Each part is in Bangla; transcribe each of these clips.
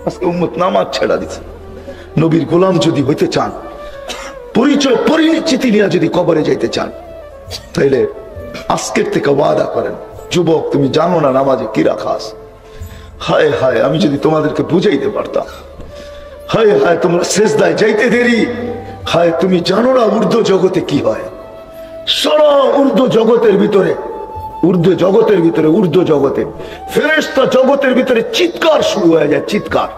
আজকে উম্মত নামাজ ছেড়া দিছে। নবীর গোলাম যদি হইতে চান, পরিচয় পরিচিতি নিয়ে যদি কবরে যাইতে চান, তাইলে আজকের থেকে ওয়াদা করেন, যুবক তুমি জানো না নামাজে কি রাখা আছে। হায় হায়, আমি যদি তোমাদেরকে বুঝাইতে পারতাম। হায় হায়, তোমরা সেজদায় যাইতে দেরি। হায়, তুমি জানো না ঊর্ধ্ব জগতে কি হয়। সারা ঊর্ধ্ব জগতের ভিতরে, ঊর্ধ্ব জগতে ফেরেশতা জগতের ভিতরে চিৎকার শুরু হয়ে যায়, চিৎকার।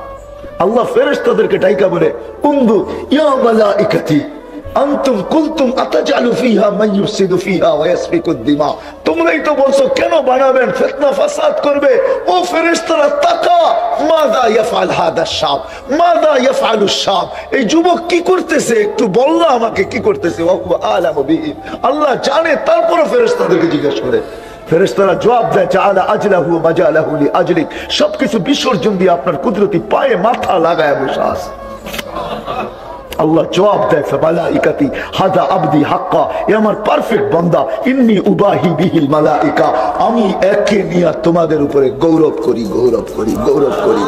আল্লাহ ফেরেশতাদেরকে ডাইকা বলে, উনদু ইয়া মালাইকাতি আনতুম কুলতুম আতাজালু ফিহা মান ইউফসিদু ফিহা ওয়া ইয়াসফিকু দিমা। তোমরাই তো বলছো কেন বানাবেন, ফিতনা ফাসাদ করবে। ও ফেরেশতারা তাকা, মাযা ইয়াফআল হাদা শাব, মাযা ইয়াফআলু শাব। এই যুবক কি করতেছে একটু বল না আমাকে, কি করতেছে। ওয়া হুয়া আলামু বিহি, আল্লাহ জানে। তারপরে ফেরেশতাদেরকে জিজ্ঞেস করে, ফেরেশতারা জবাব দেয়, জাআলা আজলাহু মাজালাহু লিআজলিক। সবকিছু বিসর্জন দিয়ে আপনার কুদরতি পায়ে মাথা লাগায় বসে আছে। আল্লাহ জবাব দেয়, ফামালাইকাতি হাদা আবদি হাক্কা, এ আমার পারফেক্ট বান্দা। ইন্নী উবাহি বিহিল মালাইকা, আমি একে নিয়ে তোমাদের উপরে গৌরব করি, গৌরব করি, গৌরব করি।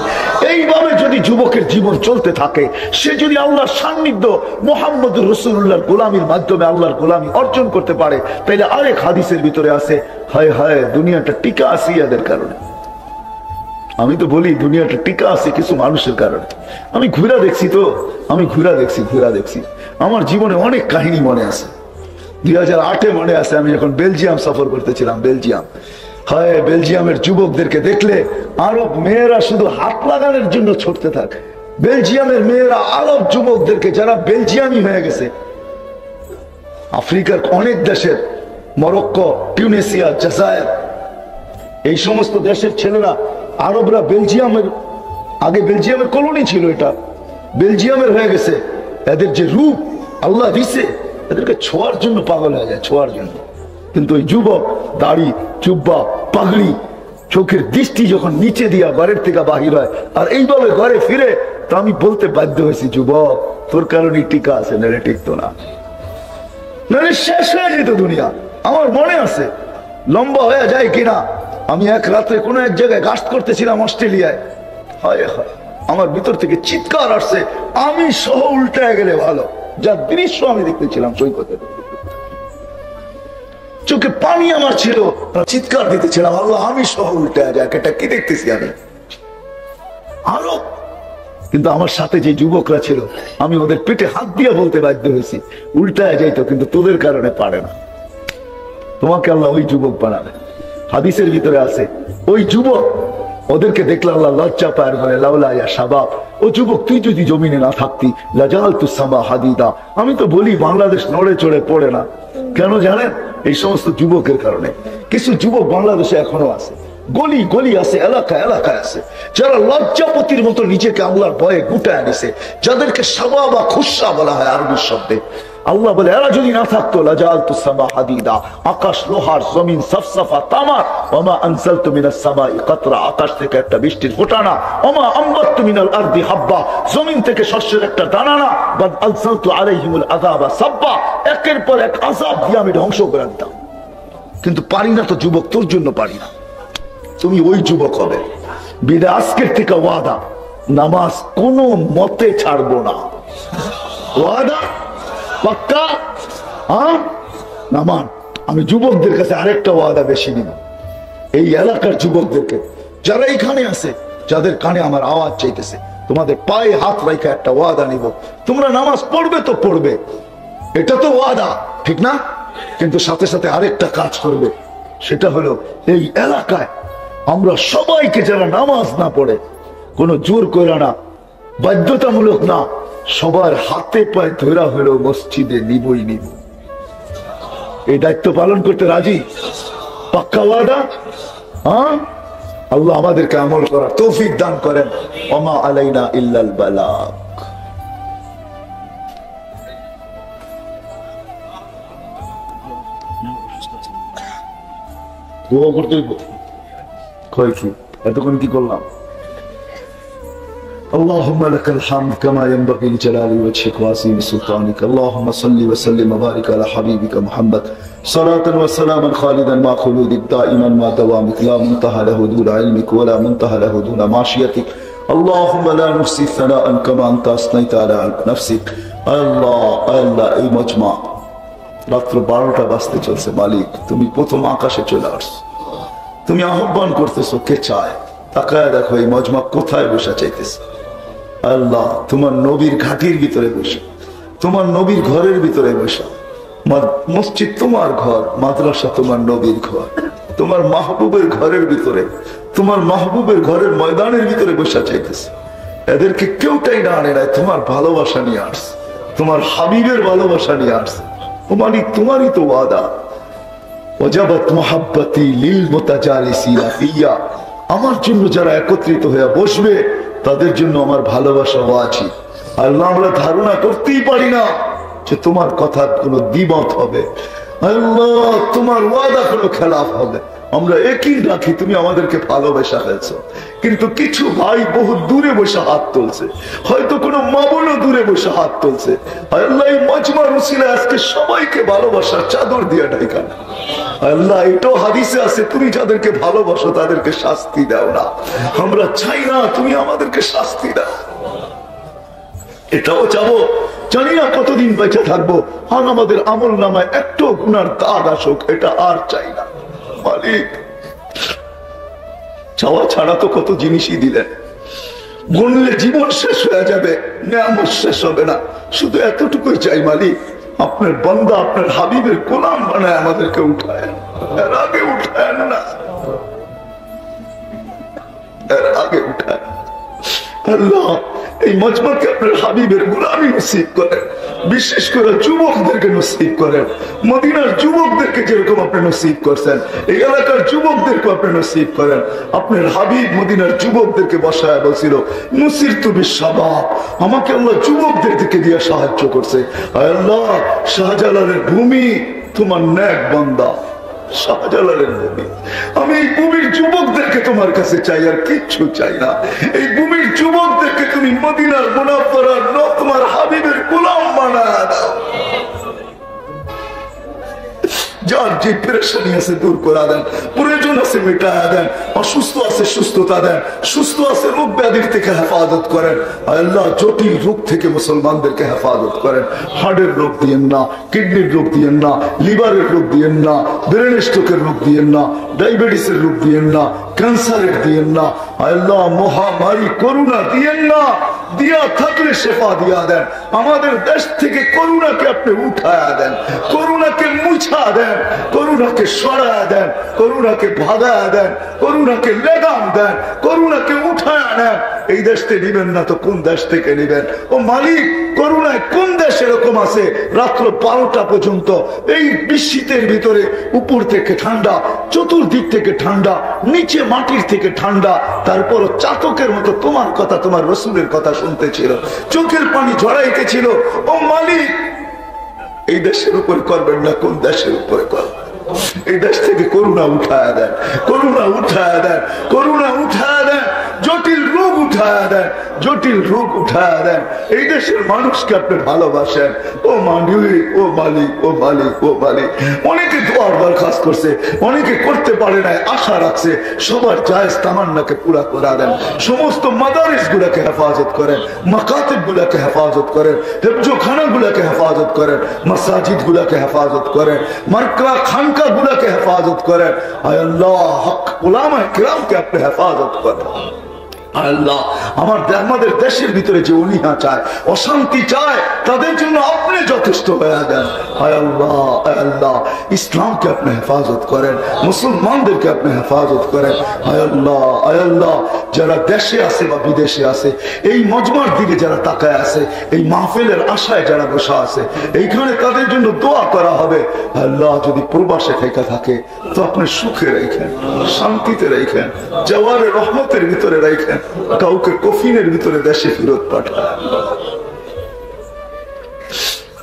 এইভাবে যদি যুবকের জীবন চলতে থাকে, সে যদি আল্লাহর সান্নিধ্য মুহাম্মদুর রাসূলুল্লাহর গোলামির মাধ্যমে আল্লাহর গোলামি অর্জন করতে পারে, তাহলে আরেক হাদিসের ভিতরে আছে, হায় হায় দুনিয়াটা টিকা আছে এদের কারণে। আমি তো বলি দুনিয়াটা টিকা আছে কিছু মানুষের কারণে। আমি ঘুরা দেখছি, তো আমি ঘুরা দেখছি। আমার জীবনে অনেক কাহিনী মনে আছে। 2008-এ মনে আছে, আমি যখন বেলজিয়াম সফর করতেছিলাম, বেলজিয়াম। হয় বেলজিয়ামের যুবকদেরকে দেখলে আরব মেয়েরা শুধু হাত লাগানোর জন্য ছুটতে থাকে। বেলজিয়ামের মেয়েরা আরব যুবকদেরকে, যারা বেলজিয়ামই হয়ে গেছে, আফ্রিকার অনেক দেশের, মরক্কো, টিউনিসিয়া, জাজায়ের, এই সমস্ত দেশের ছেলেরা, আরবরা বেলজিয়ামের, আগে বেলজিয়ামের কলোনি ছিল, এটা বেলজিয়ামের হয়ে গেছে। এদের যে রূপ আল্লাহ দিছে, এদেরকে ছোঁয়ার জন্য পাগল হয়ে যায়, ছোঁয়ার জন্য। কিন্তু ওই যুবক দাড়ি, জুব্বা, পাগড়ি, চোখের দৃষ্টি যখন নিচে দিয়া ঘরের থেকে বাহির হয় আর এইভাবে ঘরে ফিরে, তো আমি বলতে বাধ্য হয়েছি, যুবক তোর কারণেই টিকা আছে, নাহলে টিকতো না, নাহলে শেষ হয়ে যেত দুনিয়া। আমার মনে আছে, লম্বা হয়ে যায় কিনা, আমি এক রাত্রে কোন এক জায়গায় গাস্ট করতেছিলাম অস্ট্রেলিয়ায়। হায় হায়, আমার ভিতর থেকে চিৎকার আসছে, আমি সহ উল্টায় গেলে ভালো। যার দৃশ্য আমি দেখতেছিলাম সৈকতে, চোখে পানি আমার ছিল, চিৎকার দিতেছিলাম, আল্লাহ আমি সহ উল্টায় যাক, এটা কি দেখতেছি আমি আরো। কিন্তু আমার সাথে যে যুবকরা ছিল, আমি ওদের পেটে হাত দিয়ে বলতে বাধ্য হয়েছি, উল্টায় যাইতো, কিন্তু তোদের কারণে পারে না। তোমাকে আল্লাহ ওই যুবক বানাবে। হাদিসের ভিতরে আছে, ওই যুবক, ওদেরকে দেখলে আল্লাহ লজ্জা পায়, বলে লাউলা ইয়া শাবাব, ও যুবক তুই যদি জমিনে না থাকতি, লাজালতুস সামা হাদিদা। আমি তো বলি বাংলাদেশ নড়ে চড়ে পড়ে না, কেন জানেন? এই সমস্ত যুবকের কারণে। কিছু যুবক বাংলাদেশে এখনো আছে, গলি গলি আছে, এলাকায় এলাকায় আছে, যারা লজ্জাপতির মতো নিজেকে আল্লাহর ভয়ে গুটায় নিছে, যাদেরকে সাবা বা খুশা বলা হয় আরবি শব্দে। আল্লাহ বলে এরা যদি না থাকতো, লাজালতুস সামা হাদিদা, আকাশ লোহার, জমিন সাফসাফা তামার, ওমা আনজালতু মিনাস সামাই কাতরা, আকাশ থেকে একটা বৃষ্টির ফোঁটা না, ওমা আমবাততু মিনাল আরদি হাব্বা, জমিন থেকে শস্যের একটা দানা না, বাদ আলসালতু আলাইহিমুল আযাবা সাব্বা, একের পর এক আযাব দিয়ে আমি ধ্বংস করে দিতাম। কিন্তু পারি না তো যুবক, তোর জন্য পারি না। তুমি ওই যুবক হবে। বিদায় আজকের থেকে ওয়াদা, নামাজ কোনো মতে ছাড়বো না। ওয়াদা পাক্কা? হ্যাঁ, নামান। আমি যুবকদের কাছে আরেকটা ওয়াদা বেশি নিব, এই এলাকার যুবকদেরকে, যারা এইখানে আছে, যাদের কানে আমার আওয়াজ চাইতেছে, তোমাদের পায়ে হাত রেখে একটা ওয়াদা নিব, তোমরা নামাজ পড়বে তো পড়বে, এটা তো ওয়াদা, ঠিক না? কিন্তু সাথে সাথে আরেকটা কাজ করবে, সেটা হলো এই এলাকায় আমরা সবাইকে, যারা নামাজ না পড়ে, কোনো জোর করে না, বাধ্যতামূলক না, সবার হাতে পায়ে ধরা হলো মসজিদে নিবই নিব। এই দায়িত্ব পালন করতে রাজি? পাক্কা ওয়াদা? হ্যাঁ, আল্লাহ আমাদেরকে আমল করার তৌফিক দান করেন। ওমা আলাইনা ইল্লাল বালাগ। দোয়া করতে কি এতক্ষণ কি করলাম? اللهم لك الحمد كما ينبغي لجلال وجهك وعظيم سلطانك. اللهم صل وسلم وبارك على حبيبك محمد صلاة وسلاما خالدا مع خلودك دائما مع دوامك لا منتهى له دون علمك ولا منتهى له دون معصيتك. আল্লাহুম্মা লা নুহসি সানাআন কামা আনতা আসনাইতা আলা নাফসিক। আল্লাহ আল্লাহ, এই মজমা রাত্র 12টা বাজতে চলছে, মালিক তুমি প্রথম আকাশে চলে আসছো, তুমি আহ্বান করতেছো, কে চায়? তাকায় দেখো এই মজমা কোথায় বসা চাইতেছে। আল্লাহ তোমার নবীর ঘাটির ভিতরে বসে, তোমার নবীর ঘরের ভিতরে বসা। মসজিদ তোমার ঘর, মাদ্রাসা তোমার নবীর ঘর, তোমার মাহবুবের ঘরের ভিতরে, তোমার মাহবুবের ঘরের ময়দানের ভিতরে বসা চাইতেছে। এদেরকে কেউটাই না আনে নাই, তোমার ভালোবাসা নিয়ে আসছে, তোমার হাবিবের ভালোবাসা নিয়ে আসছে। ও মালিক, তোমারই তো ওয়াদা, ওয়াজাবাত মুহাব্বতি লিল মুতাজালিসিনা ফিয়া, আমার জন্য যারা একত্রিত হয়ে বসবে তাদের জন্য আমার ভালোবাসা আছে। আল্লাহ, আমরা ধারণা করতেই পারি না যে তোমার কথা কোনো দ্বিমত হবে, আল্লাহ তোমার ওয়াদা কোনো খেলাফ হবে। আমরা একই রাখি তুমি আমাদেরকে ভালোবাসা হয়েছো, কিন্তু কিছু ভাই বহু দূরে বসে হাত তুলছে, হয়তো কোনো মা বোনও দূরে বসে হাত তুলছে। আল্লাহ, এই মজমার উসিলায় আজকে সবাইকে ভালোবাসার চাদর দিয়ে ঢাকা। আল্লাহ, এটাও হাদিসে আছে, তুমি যাদেরকে ভালোবাসো তাদেরকে শাস্তি দাও না। আমরা চাই না তুমি আমাদেরকে শাস্তি দাও। এটাও চাবো, জানি না কতদিন বেঁচে থাকবো, আর আমাদের আমল নামায় একটু গুনার দাগ আসুক, এটা আর চাই না। মালিক, চাওয়া ছাড়া তো কত জিনিসই দিলেন, গুনলে জীবন শেষ হয়ে যাবে, নিয়ামত শেষ হবে না। শুধু এতটুকুই চাই মালিক, আপনার বান্দা আপনার হাবিবের গোলাম বানায় আমাদেরকে উঠায়, এর আগে উঠায় না, এর আগে উঠায়। আল্লাহ, এই মজমাকে আপনার হাবিবের গোলামি নসিব করেন, বিশেষ করে যুবকদেরকে নসিব করেন। মদিনার যুবকদেরকে যেরকম আপনি নসিব করছেন, এই এলাকার যুবকদেরকে আপনি নসিব করেন। আপনার হাবিব মদিনার যুবকদেরকে বসায় বলছিল, নুসিরতু বিশ-শাবাব, আমাকে আল্লাহ যুবকদের দিকে দিয়ে সাহায্য করছে। আল্লাহ, শাহজালালের ভূমি তোমার নেক বান্দা, শাহজালালের ভূমি, আমি এই ভূমির যুবকদেরকে তোমার কাছে চাই, আর কিচ্ছু চাই না। এই ভূমির যুবকদেরকে তুমি মদিনার মুনাফফারার তোমার হাবিবের গোলাম বানায় দাও। যার যে পেরেশানি আছে দূর করে দেন, প্রয়োজন আছে মেটায় দেন, অসুস্থ আছে সুস্থতা দেন, সুস্থ আছে রোগ ব্যাধির থেকে হেফাজত করেন। আল্লাহ, জটিল রোগ থেকে মুসলমানদেরকে হেফাজত করেন। হার্টের রোগ দিয়েন না, কিডনির রোগ দিয়েন না, লিভারের রোগ দিয়েন না, ব্রেন স্ট্রোকের রোগ দিয়েন না, ডায়াবেটিসের রোগ দিয়েন না, ক্যান্সারের দিয়েন না। আল্লাহ, মহামারী করোনা দিয়েন না, দিয়া থাকলে শেফা দিয়া দেন। আমাদের দেশ থেকে করোনাকে আপনি উঠায়া দেন, করোনাকে মুছা দেন, করোনাকে সরায়া দেন, করোনাকে ভাগায়া দেন, করোনাকে লেগাম দেন, করোনাকে উঠায়া নেন। এই দেশ থেকে নিবেন না তো কোন দেশ থেকে নিবেন? ও মালিক, করোনায় কোন দেশ এরকম আছে রাত্র 12টা পর্যন্ত এই শীতের ভিতরে উপর থেকে ঠান্ডা, চতুর্দিক থেকে ঠান্ডা, নিচে মাটির থেকে ঠান্ডা, তারপর চাতকের মতো তোমার কথা, তোমার রসুলের কথা শুনতেছিল, চোখের পানি ঝরাইতেছিল। ও মালিক, এই দেশের উপর করবেন না কোন দেশের উপরে করবেন? এই দেশ থেকে করোনা উঠায় দেন, করোনা উঠায় দেন, করোনা উঠায় দেন, জটিল রোগ উঠায় দেন, জটিল রোগ উঠায় দেন। এই দেশের মানুষকে আপনি ভালোবাসেন। ও মালিক, ও মালিক, ও মালিক, ও মালিক। অনেকে দোয়ার দরখাস্ত করছে, অনেকে করতে পারে নাই, আশা রাখছে। সবার জায়েজ তামান্নাকে পুরা করে দেন। সমস্ত মাদারিস গুলাকে হেফাজত করেন, মাকাতিব গুলাকে হেফাজত করেন, হেফজোখানা গুলাকে হেফাজত করেন, মাসাজিদ গুলাকে হেফাজত করেন, মার্কা খানকা গুলাকে হেফাজত করেন। আয় আল্লাহ, হক উলামায়ে কিরামকে আপনি হেফাজত করেন। আল্লাহ, আমাদের দেশের ভিতরে যে অনীহা চায়, অশান্তি চায়, তাদের জন্য আপনি যথেষ্ট হয়ে যান। আয় আল্লাহ, আয় আল্লাহ, ইসলামকে আপনি হেফাজত করেন, মুসলমানদেরকে আপনি হেফাজত করেন। আয় আল্লাহ, আয় আল্লাহ, যারা দেশে আছে বা বিদেশে আছে, এই মজমার দিকে যারা তাকায় আছে, এই মাহফিলের আশায় যারা বসা আছে, এইখানে তাদের জন্য দোয়া করা হবে। আল্লাহ, যদি প্রবাসে থেকে থাকে তো আপনি সুখে রেখেন, শান্তিতে রেখেন, জওয়ারে রহমতের ভিতরে রেখেন, কাউকে কফিনের ভিতরে দেশে ফেরত পাঠায়।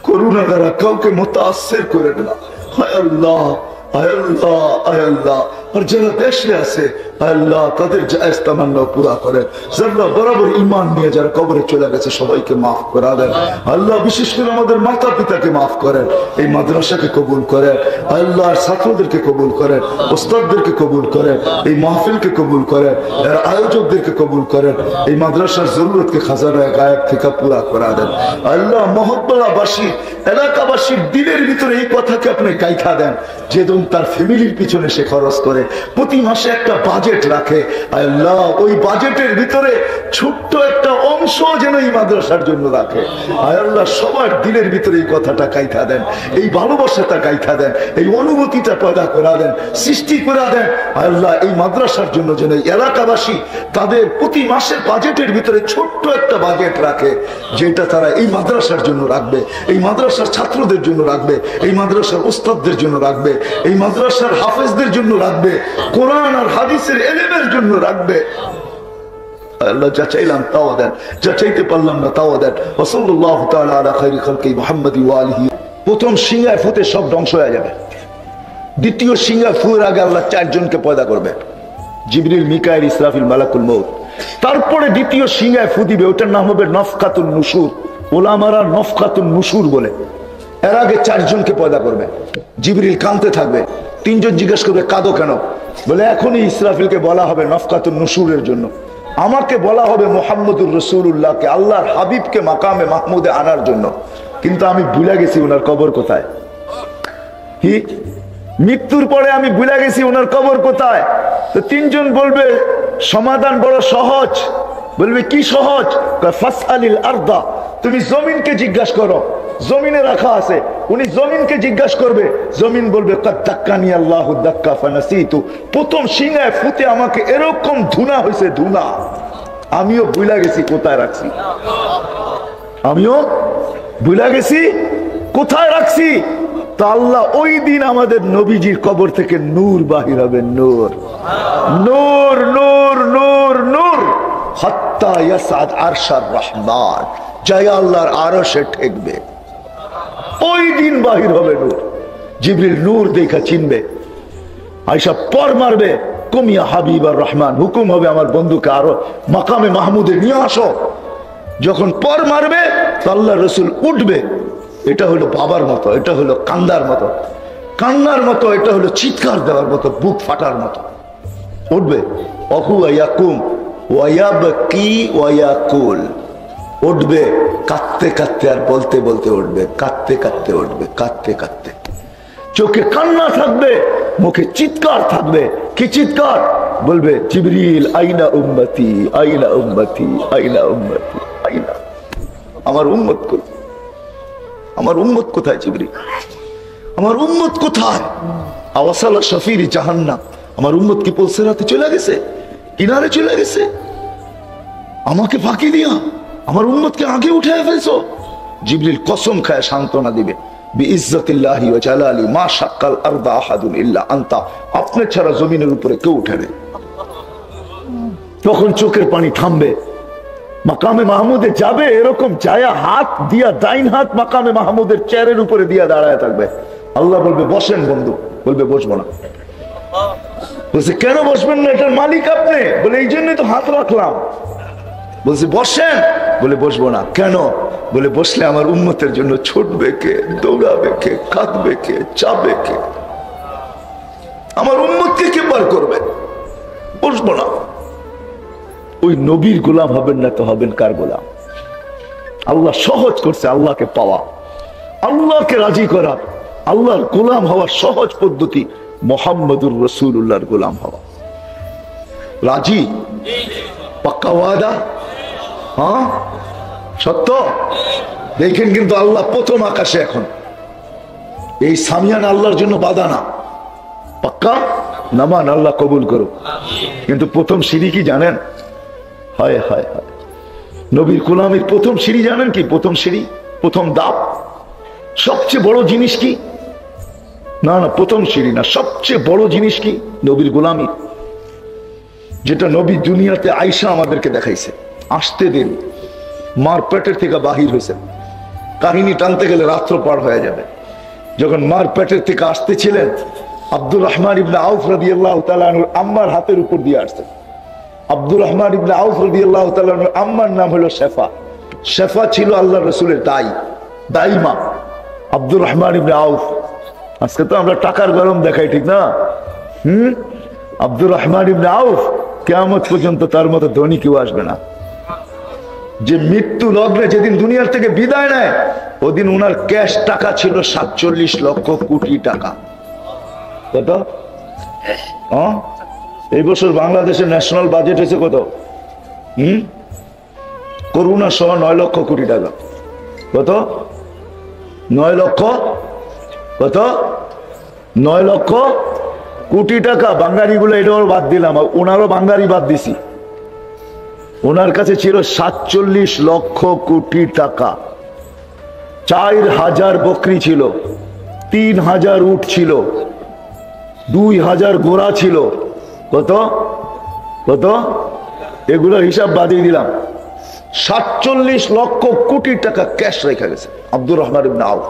করুণা দ্বারা কাউকে মুতাআসসির করেন না। হায় আল্লাহ, আয় আল্লাহ, আয় আল্লাহ। আর যারা দেশে আছে আল্লাহ তাদের জায়েজ তামান্না পুরা করেন। যারা বরাবর ঈমান নিয়ে যারা কবরে চলে গেছে সবাইকে মাফ করে দেন আল্লাহ। বিশেষ করে আমাদের মাতা পিতাকে মাফ করেন, এই মাদ্রাসাকে কবুল করেন আল্লাহ, ছাত্রদেরকে কবুল করেন, ওস্তাদদেরকে কবুল করেন, এই মাহফিলকে কবুল করেন, এর আয়োজকদেরকে কবুল করেন, এই মাদ্রাসার জরুরতকে খাজানায় গায়েব থেকে পুরা করে দেন আল্লাহ। মহব্বরাবাসী এলাকাবাসীর দিলের ভিতরে এই কথাকে আপনি গাইথা দেন, যেদিন তার ফ্যামিলির পিছনে সে খরচ করে, প্রতি মাসে একটা বাজেট রাখে আল্লাহ, ওই বাজেটের ভিতরে ছোট্ট একটা অংশ যেন এই মাদ্রাসার জন্য রাখে আল্লাহ। সবার দিলের ভিতরে এই কথাটা গাইথা দেন, এই ভালোবাসাটা গাইথা দেন, এই অনুভূতিটা পয়দা করা দেন, সৃষ্টি করে দেন আল্লাহ। এই মাদ্রাসার জন্য যেন এলাকাবাসী তাদের প্রতি মাসের বাজেটের ভিতরে ছোট্ট একটা বাজেট রাখে, যেটা তারা এই মাদ্রাসার জন্য রাখবে, এই মাদ্রাসার ছাত্রদের জন্য রাখবে, এই মাদ্রাসার ওস্তাদদের জন্য রাখবে, এই মাদ্রাসার হাফেজদের জন্য রাখবে, কোরআন আর হাদিসের ইলমের জন্য রাখবে আল্লাহ। যা চাইলাম তাও দেন, যা চাইতে পারলাম না তাও দেন। ওয়া সাল্লাল্লাহু তাআলা আলা খায়রি খালকি মুহাম্মাদি ওয়া আলিহি। প্রথম সিংহায় ফুতে সব ধ্বংস হয়ে যাবে, দ্বিতীয় সিংহায় ফুয়ের আগে আল্লাহ চারজনকে পয়দা করবে, জিবরিল, মিকাইল, ইসরাফিল, মালাকুল মউত। তারপরে দ্বিতীয় সিংহায় ফু দিবে, ওটার নাম হবে নফকাতুন নুশুর। ওলামারা নফকাতুন নুশুর বলে। এর আগে চারজনকে পয়দা করবে, জিবরিল কাঁদতে থাকবে, তিনজন জিজ্ঞেস করবে কাঁদো কেন? বলে এখনই ইসরাফিলকে বলা হবে নফকাতুন নুশুরের জন্য, আমাকে বলা হবে মুহাম্মদুর রাসূলুল্লাহকে, আল্লাহর হাবিবকে মাকামে মাহমুদে আনার জন্য, কিন্তু আমি ভুলে গেছি ওনার কবর কোথায়। কি মৃত্যুর পরে আমি ভুলে গেছি ওনার কবর কোথায়। তো তিনজন বলবে সমাধান বড় সহজ। বলবে কি সহজ? ফাসআলিল আরদা, তুমি জমিনকে জিজ্ঞাসা করো, জমিনে রাখা আছে। উনি জমিনকে জিজ্ঞাসা করবে, জমিন বলবে কাদ দাক্কানি আল্লাহু দাক্কা ফানাসিতু, প্রথম সিংহায় ফুতে আমাকে এরকম ধুনা হয়েছে, ধুনা, আমিও ভুলে গেছি কোথায় রাখছি, আমিও ভুলে গেছি কোথায় রাখছি। তো আল্লাহ ওই দিন আমাদের নবীজির কবর থেকে নূর বাহির হবে, নূর, নূর, নূর, নূর, নূর, হাত্তা ইয়াসআদ আরশার রহমান, জয় আল্লাহর আরশে ঠেকবে, ওই দিন বাহির হবে নূর। জিবরিল নূর দেখা চিনবে, আয়েশা পর মারবে, কুমিয়া হাবিবার রহমান, হুকুম হবে আমার বন্ধুকে আরো মাকামে মাহমুদে নিয়ে আসো। যখন পর মারবে তো আল্লাহ রসুল উঠবে, এটা হলো বাবার মতো, এটা হলো কান্দার মতো, কান্নার মতো, এটা হলো চিৎকার দেওয়ার মতো, বুক ফাটার মতো উঠবে। অহুয়া ইয়াকুম ওয়ায়াবকি ওয়ায়াকুল, উঠবে কাঁদতে কাঁদতে আর বলতে বলতে উঠবে, কাঁদতে কাঁদতে উঠবে, কাঁদতে কাঁদতে, চোখে কান্না থাকবে, মুখে চিৎকার থাকবে। কি চিৎকার? বলবে জিবরিল আইনা উম্মতি, আইনা উম্মতি, আইনা উম্মতি, আইনা, আমার উম্মত কই, আমার উম্মত কোথায় জিবরিল, আমার উম্মত কোথায়? আওয়াসালা শফির জাহান্নাম, আমার উম্মত কি পুলসিরাতে চলে গেছে, কিনারে চলে গেছে, আমাকে ফাঁকি দিয়া আমার উম্মতকে আগে উঠে ফেলছো। জিবরিল কসম খায় সান্ত্বনা দিবে, বিইজ্জতিল্লাহি ওয়া জালালি মা শাক্কাল আরদা আহাদুন ইল্লা আনতা, আপনি ছাড়া জমিনের উপরে কেউ উঠে নেই। তখন চোখের পানি থামবে, মাকামে মাহমুদে যাবে, এরকম যায়া হাত দিয়া, ডাইন হাত মাকামে মাহমুদের চেয়ারের উপরে দিয়া দাঁড়ায় থাকবে। আল্লাহ বলবে বসেন বন্ধু, বলবে বসবো না। বলছে কেন বসবেন না, এটার মালিক আপনি। বলে এই জন্যই তো হাত রাখলাম। বলছে বসেন, বলে বসবো না। কেন? বলে বসলে আমার উম্মতের জন্য ছুটবে কে, দৌড়াবে কে, কাঁদবে কে, চাবে কে, আমার উম্মতকে কে পার করবে, বসবো না। ওই নবীর গোলাম হবেন না তো হবেন কার গোলাম? আল্লাহ সহজ করছে আল্লাহকে পাওয়া, আল্লাহকে রাজি করা, আল্লাহর গোলাম হওয়ার সহজ পদ্ধতি মুহাম্মদুর রাসূলুল্লাহর গোলাম হওয়া। রাজি? পাক্কা ওয়াদা? হ্যাঁ সত্য? দেখেন কিন্তু আল্লাহ প্রথম আকাশে, এখন এই সামিয়ান আল্লাহর জন্য বাধা না, পাক্কা নামান, আল্লাহ কবুল করো। কিন্তু প্রথম সিঁড়ি কি জানেন? হায় হায় হায়, নবীর গোলামের প্রথম সিঁড়ি জানেন কি? প্রথম সিঁড়ি, প্রথম ধাপ, সবচেয়ে বড় জিনিস কি? না না, প্রথম সিঁড়ি না, সবচেয়ে বড় জিনিস কি? নবীর গোলামি, যেটা নবী দুনিয়াতে আয়েশা আমাদেরকে দেখাইছে। আসতে দিন, মার পেটের থেকে বাহির হয়েছে, কাহিনী টানতে গেলে রাত্র পার হয়ে যাবে। যখন মার পেটের থেকে আসতেছিলেন আব্দুর রহমান ইবনে আউফ রাদিয়াল্লাহু তাআলা আনহু আম্মার হাতের উপর দিয়ে আসছেন। আব্দুর রহমান ইবনে আউফ রাদিয়াল্লাহু তাআলা আনহু আম্মার নাম হলো শেফা। শেফা ছিল আল্লাহ রসুলের দাইমা। আব্দুর রহমান ইবনে আউফ, আজকে তো আমরা টাকার গরম দেখাই, ঠিক না? আব্দুর রহমান ইবনে আউফ কিয়ামত পর্যন্ত তার মতো ধনী কেউ আসবে না। যে মৃত্যু লগ্নে যেদিন দুনিয়ার থেকে বিদায় নেয়, ওদিন ওনার ক্যাশ টাকা ছিল 47 লক্ষ কোটি টাকা। কত? এই বছর বাংলাদেশের ন্যাশনাল বাজেট হয়েছে কত? করোনা সহ 9 লক্ষ কোটি টাকা। কত? 9 লক্ষ। কত? 9 লক্ষ কোটি টাকা। বাঙালিগুলো এটাও বাদ দিলাম, ওনারও বাঙালি বাদ দিছি। ওনার কাছে ছিল 47 লক্ষ কোটি টাকা। 4000 বকরি ছিল, 3000 উট ছিল, 2000 ঘোড়া ছিল। কত? কত? এগুলোর হিসাব বাদিয়ে দিলাম। 47 লক্ষ কোটি টাকা ক্যাশ রেখে গেছে আব্দুর রহমান ইবনে আউফ।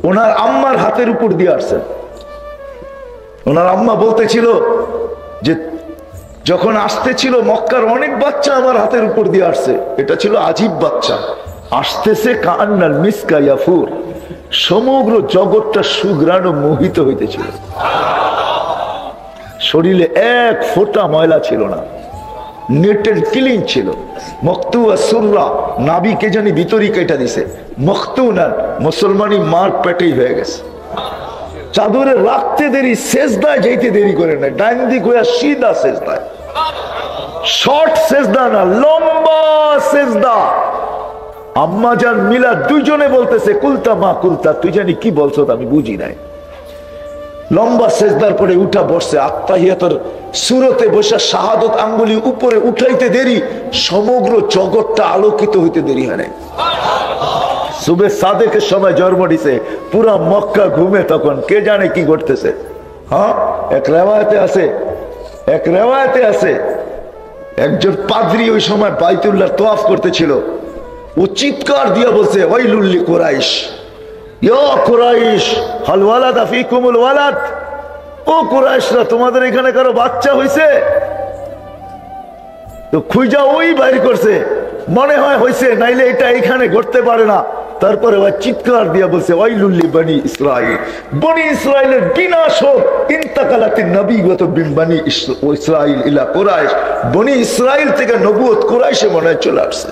ওনার আম্মার হাতের উপর দিয়ে আসছেন। ওনার আম্মা বলতেছিল যে যখন আসতেছিল মক্কার অনেক বাচ্চা আমার হাতের উপর দিয়ে আসছে, এটা ছিল আজীব বাচ্চা, আসতেছে কান্নাল মিসকা ইয়াফুর, সমগ্র জগৎটা সুঘ্রাণ মোহিত হইতেছিল। শরীরে এক ফোঁটা ময়লা ছিল না, নেটের ক্লিন ছিল। মখতুয়া সুররা, নাবি কে জানি ভিতরি কেটে দিছে। মখতুনার মুসলমানি মার পেটেই হয়ে গেছে। চাদরে রাখতে দেরি, সেজদায় যাইতে দেরি করে না, ডাইন দিক হইয়া সিধা সেজদায়। শর্ট সেজদা না, লম্বা সেজদা। আম্মা জান মিলা দুইজনে বলতেছে কুলতা মা কুলতা, তুই জানি কি বলছো আমি বুঝি নাই। লম্বা সেজদার পরে উঠা বসছে, আত্তাহিয়াতুর সুরতে বসে শাহাদত আঙ্গুলি উপরে উঠাইতে দেরি, সমগ্র জগৎটা আলোকিত হইতে দেরি হয় নাই। সুবে সাদেকের সময় জন্ম দিছে, পুরা মক্কা ঘুমে তখন, কে জানে কি ঘটতেছে। এক রেওয়ায়তে আছে একজন পাদ্রী ওই সময় বাইতুল্লাহ তোয়াফ করতেছিল, ও চিৎকার দিয়া বলছে ওয়াইলুল কুরাইশ, ইয়া কুরাইশ হাল ওয়ালাদা ফিকুমুল ওয়ালাদ, ও কুরাইশরা তোমাদের এখানে কারো বাচ্চা হইছে? তো খুঁজা ওই বাইর করছে, মনে হয় হইছে, নাইলে এটা এখানে ঘটতে পারে না। তারপরে ওই চিৎকার দিয়া বলছে ওয়াইলুল্লি বনি ইসরাইল, বনি ইসরাইলের বিনাশ হোক। ইন্তাকালাতিন নবুওয়াত বিন বনি ইসরাইল ইলা কুরাইশ, বনি ইসরাইল থেকে নবুয়ত কুরাইশে মনে হয় চলে আসছে।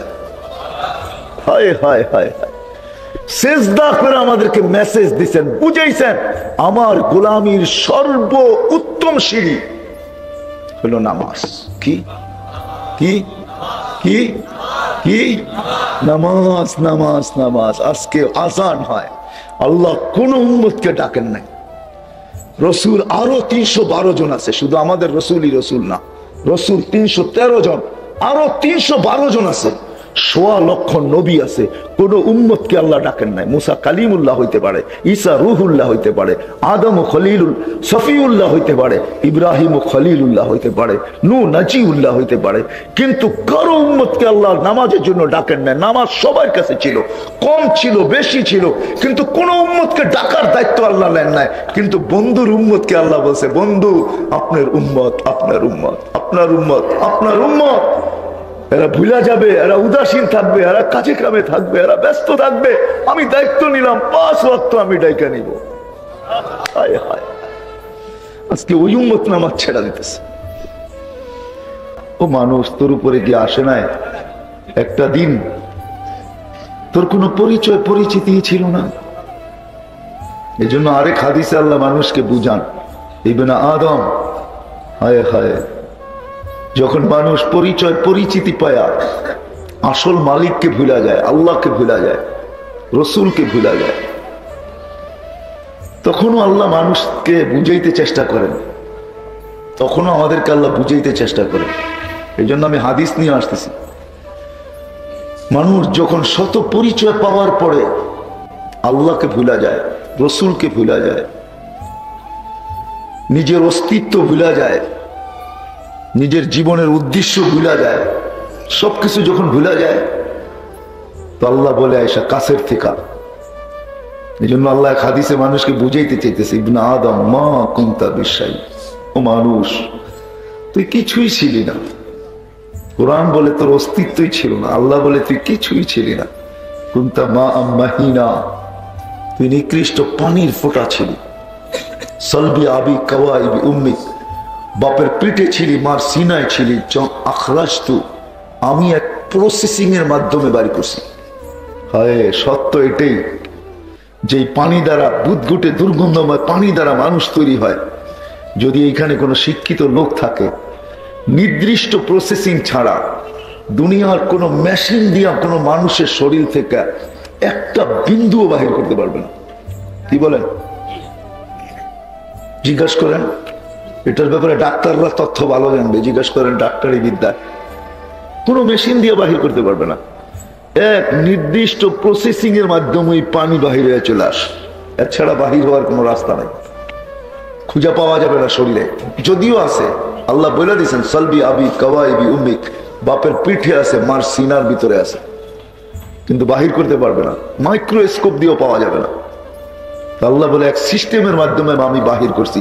হায় হায় হায় হায়। সেজদা করে আমাদেরকে মেসেজ দিচ্ছেন, বুঝাইছেন আমার গোলামীর সর্ব উত্তম সিঁড়ি হলো নামাজ। কি কি কি কি? নামাজ নামাজ নামাজ। আজকে আজান হয়, আল্লাহ কোন উম্মতকে ডাকেন নাই। রসুল আরো 312 জন আছে, শুধু আমাদের রসুলই রসুল না, রসুল 313 জন, আরো 312 জন আছে। 1.25 লক্ষ নবী আছে, কোন উম্মতকে আল্লাহ ডাকেন নাই। মুসা কালিমুল্লাহ হইতে পারে, ঈসা রুহুল্লাহ হইতে পারে, আদম ও খলিলুল সফিউল্লাহ হইতে পারে, ইব্রাহিম ও খলিলুল্লাহ হইতে পারে, নূহ নাজিউল্লাহ হইতে পারে, কিন্তু কারো উম্মতকে আল্লাহ নামাজের জন্য ডাকেন নাই। নামাজ সবার কাছে ছিল, কম ছিল বেশি ছিল, কিন্তু কোন উম্মতকে ডাকার দায়িত্ব আল্লাহ নেন নাই। কিন্তু বন্ধুর উম্মতকে আল্লাহ বলছে, বন্ধু আপনার উম্মত, আপনার উম্মত, আপনার উম্মত, আপনার উম্মত। এরা ভুলা যাবে, এরা উদাসীন থাকবে, এরা কাজে কামে থাকবে, এরা ব্যস্ত থাকবে, আমি দায়িত্ব নিলাম 5 ওয়াক্ত আমি ডাইকা নিব। হায় হায়, আজকে ওই উম্মত নামাজ ছেড়া দিতেছে। ও মানুষ, তোর উপরে কি আসে নাই একটা দিন তোর কোনো পরিচয় পরিচিতি ছিল না? এই জন্য আরেক হাদিসে আল্লাহ মানুষকে বুঝান, ইবনে আদম, হায় হায়, যখন মানুষ পরিচয় পরিচিতি পায়া আসল মালিককে ভুলা যায়, আল্লাহকে ভুলা যায়, রসুলকে ভুলা যায়, তখনও আল্লাহ মানুষকে বুঝাইতে চেষ্টা করেন, তখনও আমাদেরকে আল্লাহ বুঝাইতে চেষ্টা করেন। এই জন্য আমি হাদিস নিয়ে আসতেছি। মানুষ যখন শত পরিচয় পাওয়ার পরে আল্লাহকে ভুলা যায়, রসুলকে ভুলা যায়, নিজের অস্তিত্ব ভুলা যায়, নিজের জীবনের উদ্দেশ্য ভুলা যায়, সবকিছু যখন ভুলা যায়, তো আল্লাহ বলে আয়েশা কাছের থেকে এই জন্য আল্লাহ হাদিসে মানুষকে বুঝাইতে চাইতেছে, ইবনে আদম মা কুনতা বিশাই, ও মানুষ তুই কিছুই ছিলি না। কোরআন বলে তোর অস্তিত্বই ছিল না, আল্লাহ বলে তুই কিছুই ছিলি না। কুনতা মা মাহিনা, তুই নিকৃষ্ট পানির ফোঁটা ছিলি। সলবি আবি কওয়াইবি উম্মি, বাপের পিঠে ছিলি, মার সিনায় ছিলি। আখরাজতু, আমি এক প্রসেসিং এর মাধ্যমে বাড়ি করছি। হায় সত্য এটাই, যেই পানি দ্বারা বুদগুটে দুর্গন্ধময় পানি দ্বারা মানুষ তৈরি হয়, যদি এখানে কোনো শিক্ষিত লোক থাকে, নির্দিষ্ট প্রসেসিং ছাড়া দুনিয়ার কোনো মেশিন দিয়া কোনো মানুষের শরীর থেকে একটা বিন্দুও বাহির করতে পারবে না। কি বলেন? জিজ্ঞাসা করেন, এটার ব্যাপারে ডাক্তাররা তথ্য ভালো জানবে। জিজ্ঞাসা করেন ডাক্তারি বিদ্যা, কোনো মেশিন দিয়ে বাহির করতে পারবে না। এক নির্দিষ্ট প্রসেসিং এর মাধ্যমে পানি বাহির হয়ে চলে আসে, এছাড়া বাহির হওয়ার কোনো রাস্তা নাই, খুঁজে পাওয়া যাবে না শরীরে। যদিও আছে, আল্লাহ বলে দিয়েছেন সলবি আবি কওয়াইবি উম্মিক, বাপের পিঠে আছে, মার সিনার ভিতরে আছে, কিন্তু বাহির করতে পারবে না, মাইক্রোস্কোপ দিয়েও পাওয়া যাবে না। আল্লাহ বলে এক সিস্টেমের মাধ্যমে আমি বাহির করছি।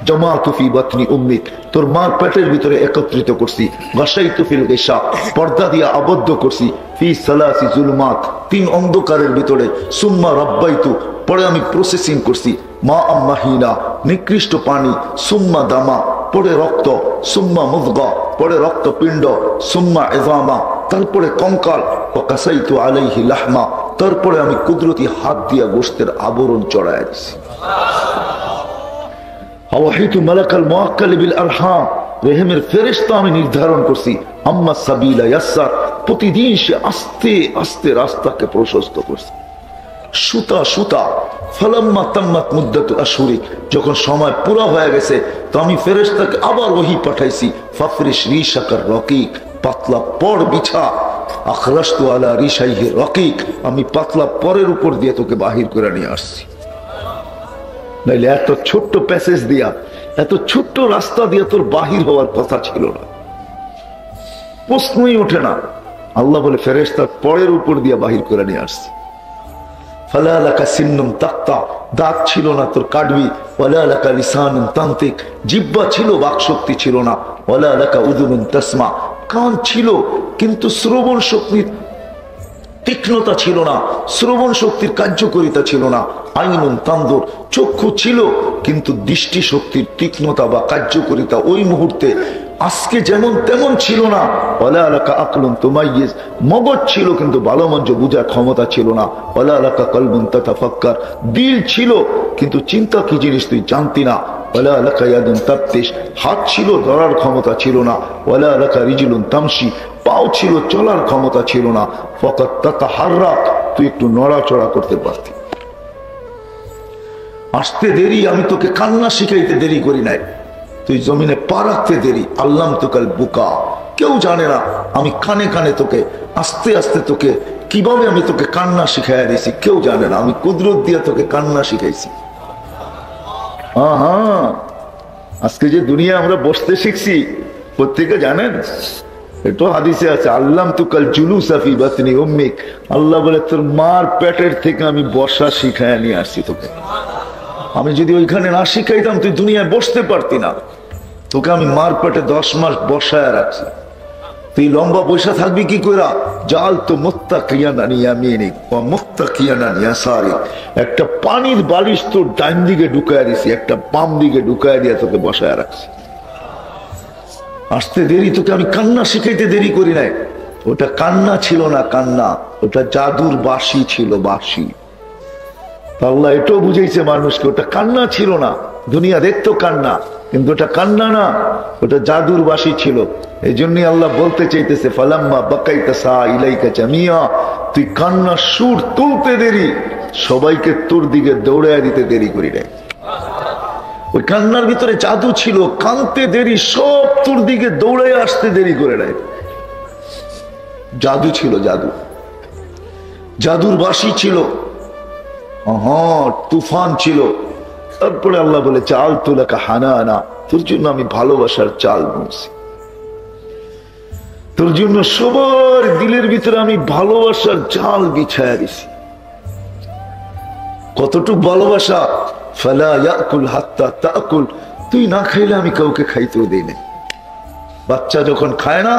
জামাতু ফি বাতনি উম্মিক, তোর মার পেটের ভিতরে একত্রিত করছি। গাশাইতু ফিল গিশা, পর্দা দিয়ে আবদ্ধ করছি। ফি সালাসি জুলমাত, তিন অন্ধকারের ভিতরে। সুম্মা রাব্বাইতু, পরে আমি প্রসেসিং করছি। মা আম্মাহিনা, নিকৃষ্ট পানি। সুম্মা দামা, পরে রক্ত। সুম্মা মুদগা, পরে রক্তপিণ্ড। সুম্মা ইযামা, তারপরে কঙ্কাল। ওয়া কাসাইতু আলাইহি লাহমা, তারপরে আমি কুদরতি হাত দিয়া গোশতের আবরণ চড়ায় দিছি। আওয়াহিতু মালাকাল মুআক্কাল বিল আরহাম, রেহেমের ফেরেশতা আমি নির্ধারণ করছি। আম্মা সাবিলা ইয়াসসার, প্রতিদিন সে আস্তে আস্তে রাস্তাকে প্রশস্ত করছে। সুতা সুতা। ফালাম্মা তাম্মাত মুদ্দাতু আশহুরি, যখন সময় পুরো হয়ে গেছে তো আমি ফেরেশতাকে আবার ওহী পাঠাইছি। ফাফরিশ রিশাকার রকিক, পাতলা পড় বিছা। আখরাজতু আলা রিশাইহি রকিক, আমি পাতলা পরের উপর দিয়ে তোকে বাহির করে নিয়ে আসছি। নাইলে এত ছোট্ট প্যাসেজ দিয়া, এত ছোট্ট রাস্তা দিয়া তোর বাহির হওয়ার কথা ছিল না, প্রশ্নই ওঠে না। আল্লাহ বলে ফেরেশতার পরের উপর দিয়া বাহির করে নিয়ে আসছি। ফালা লাকা সিন্নুম তাক্তা, দাঁত ছিল না তোর কাটবি। ওয়ালা লাকা লিসানুন তান্তিক, জিহ্বা ছিল বাকশক্তি ছিল না। ওয়ালা লাকা উযুনুন তাসমা, কান ছিল কিন্তু শ্রবণ শক্তির তীক্ষ্ণতা ছিল না, শ্রবণ শক্তির কার্যকারিতা ছিল না। আইনুন তানদুর, চক্ষু ছিল কিন্তু দৃষ্টি শক্তির তীক্ষ্ণতা বা কার্যকারিতা ওই মুহূর্তে আজকে যেমন তেমন ছিল না। ওয়ালা লাকা আকলুন তুমাইয়িজ, মগজ ছিল কিন্তু ভালো মন্দ বোঝার ক্ষমতা ছিল না। ওয়ালা লাকা কলবুন তাতাফাক্কার, দিল ছিল কিন্তু চিন্তা কি জিনিস তুই জানতি না। ওয়ালা লাকা ইয়াদুন তাবতিশ, হাত ছিল ধরার ক্ষমতা ছিল না। ওয়ালা লাকা রিজলুন তামশি, পাও ছিল চলার ক্ষমতা ছিল না। ফাকাত তাতাহাররাক, তুই একটু নড়াচড়া করতে পারতি। আসতে দেরি, আমি তোকে কান্না শিখাইতে দেরি করি নাই, তুই জমিনে পা রাখতে দেরি। আল্লাম তোকাল বুকা, কেউ জানে না আমি কানে কানে তোকে আস্তে আস্তে তোকে কিভাবে আমি তোকে কান্না শিখাইয়া দিয়েছি, কেউ জানে না। আমি কুদরত দিয়ে তোকে কান্না শিখাইছি। হ্যাঁ, আজকে যে দুনিয়া আমরা বসতে শিখছি প্রত্যেকে জানেন, এটা হাদিসে আছে। আল্লাম তুকাল জুলুসা ফি বাতনি উম্মিক, আল্লাহ বলে তোর মার পেটের থেকে আমি বসা শিখাইয়া নিয়ে আসছি তোকে। আমি যদি ওইখানে না শিখাইতাম তুই দুনিয়ায় বসতে পারতি না। তোকে আমি মার পেটে 10 মাস বসায় রাখছি, তুই লম্বা বসে থাকবি কি করে? জাল তো মুত্তাকিয়ান ইয়ামিনিক ওয়া মুত্তাকিয়ান ইয়াসারিক, একটা পানির বালিশ তোর ডান দিকে ঢুকায় দিছি, একটা বাম দিকে ঢুকায় দিয়ে তোকে বসায় রাখছি। আসতে দেরি, তোকে আমি কান্না শিখাইতে দেরি করি নাই। ওটা কান্না ছিল না, কান্না ওটা জাদুর বাঁশি ছিল, বাঁশি। আল্লাহ এটাও বুঝাইছে মানুষকে, ওটা কান্না ছিল না। দুনিয়া দেখতো কান্না, কিন্তু ওটা কান্না না, ওটা জাদুর বাঁশি ছিল। এই জন্যই আল্লাহ বলতে চাইতেছে ফালাম্মা বাকাইতা সা ইলাইকা জামিয়া, তুই কান্না সুর তুলতে দেরি, সবাইকে তোর দিকে দৌড়ায় দিতে দেরি করি নাই। ওই কান্নার ভিতরে জাদু ছিল, কানতে দেরি, সব তোর দিকে দৌড়ায় আসতে দেরি করে নাই। জাদু ছিল, জাদু, জাদুর বাঁশি ছিল, তুফান ছিল। তারপরে আল্লাহ বলে চাল তুলাকা হানানা, তোর জন্য আমি ভালোবাসার চাল বুনছি, তোর জন্য সবার দিলের ভিতরে আমি ভালোবাসার জাল বিছায়া দিছি। কতটুক ভালোবাসা। ফালা ইয়াকুল হাত্তা তাকুল, তুই না খাইলে আমি কাউকে খাইতেও দেই না। বাচ্চা যখন খায় না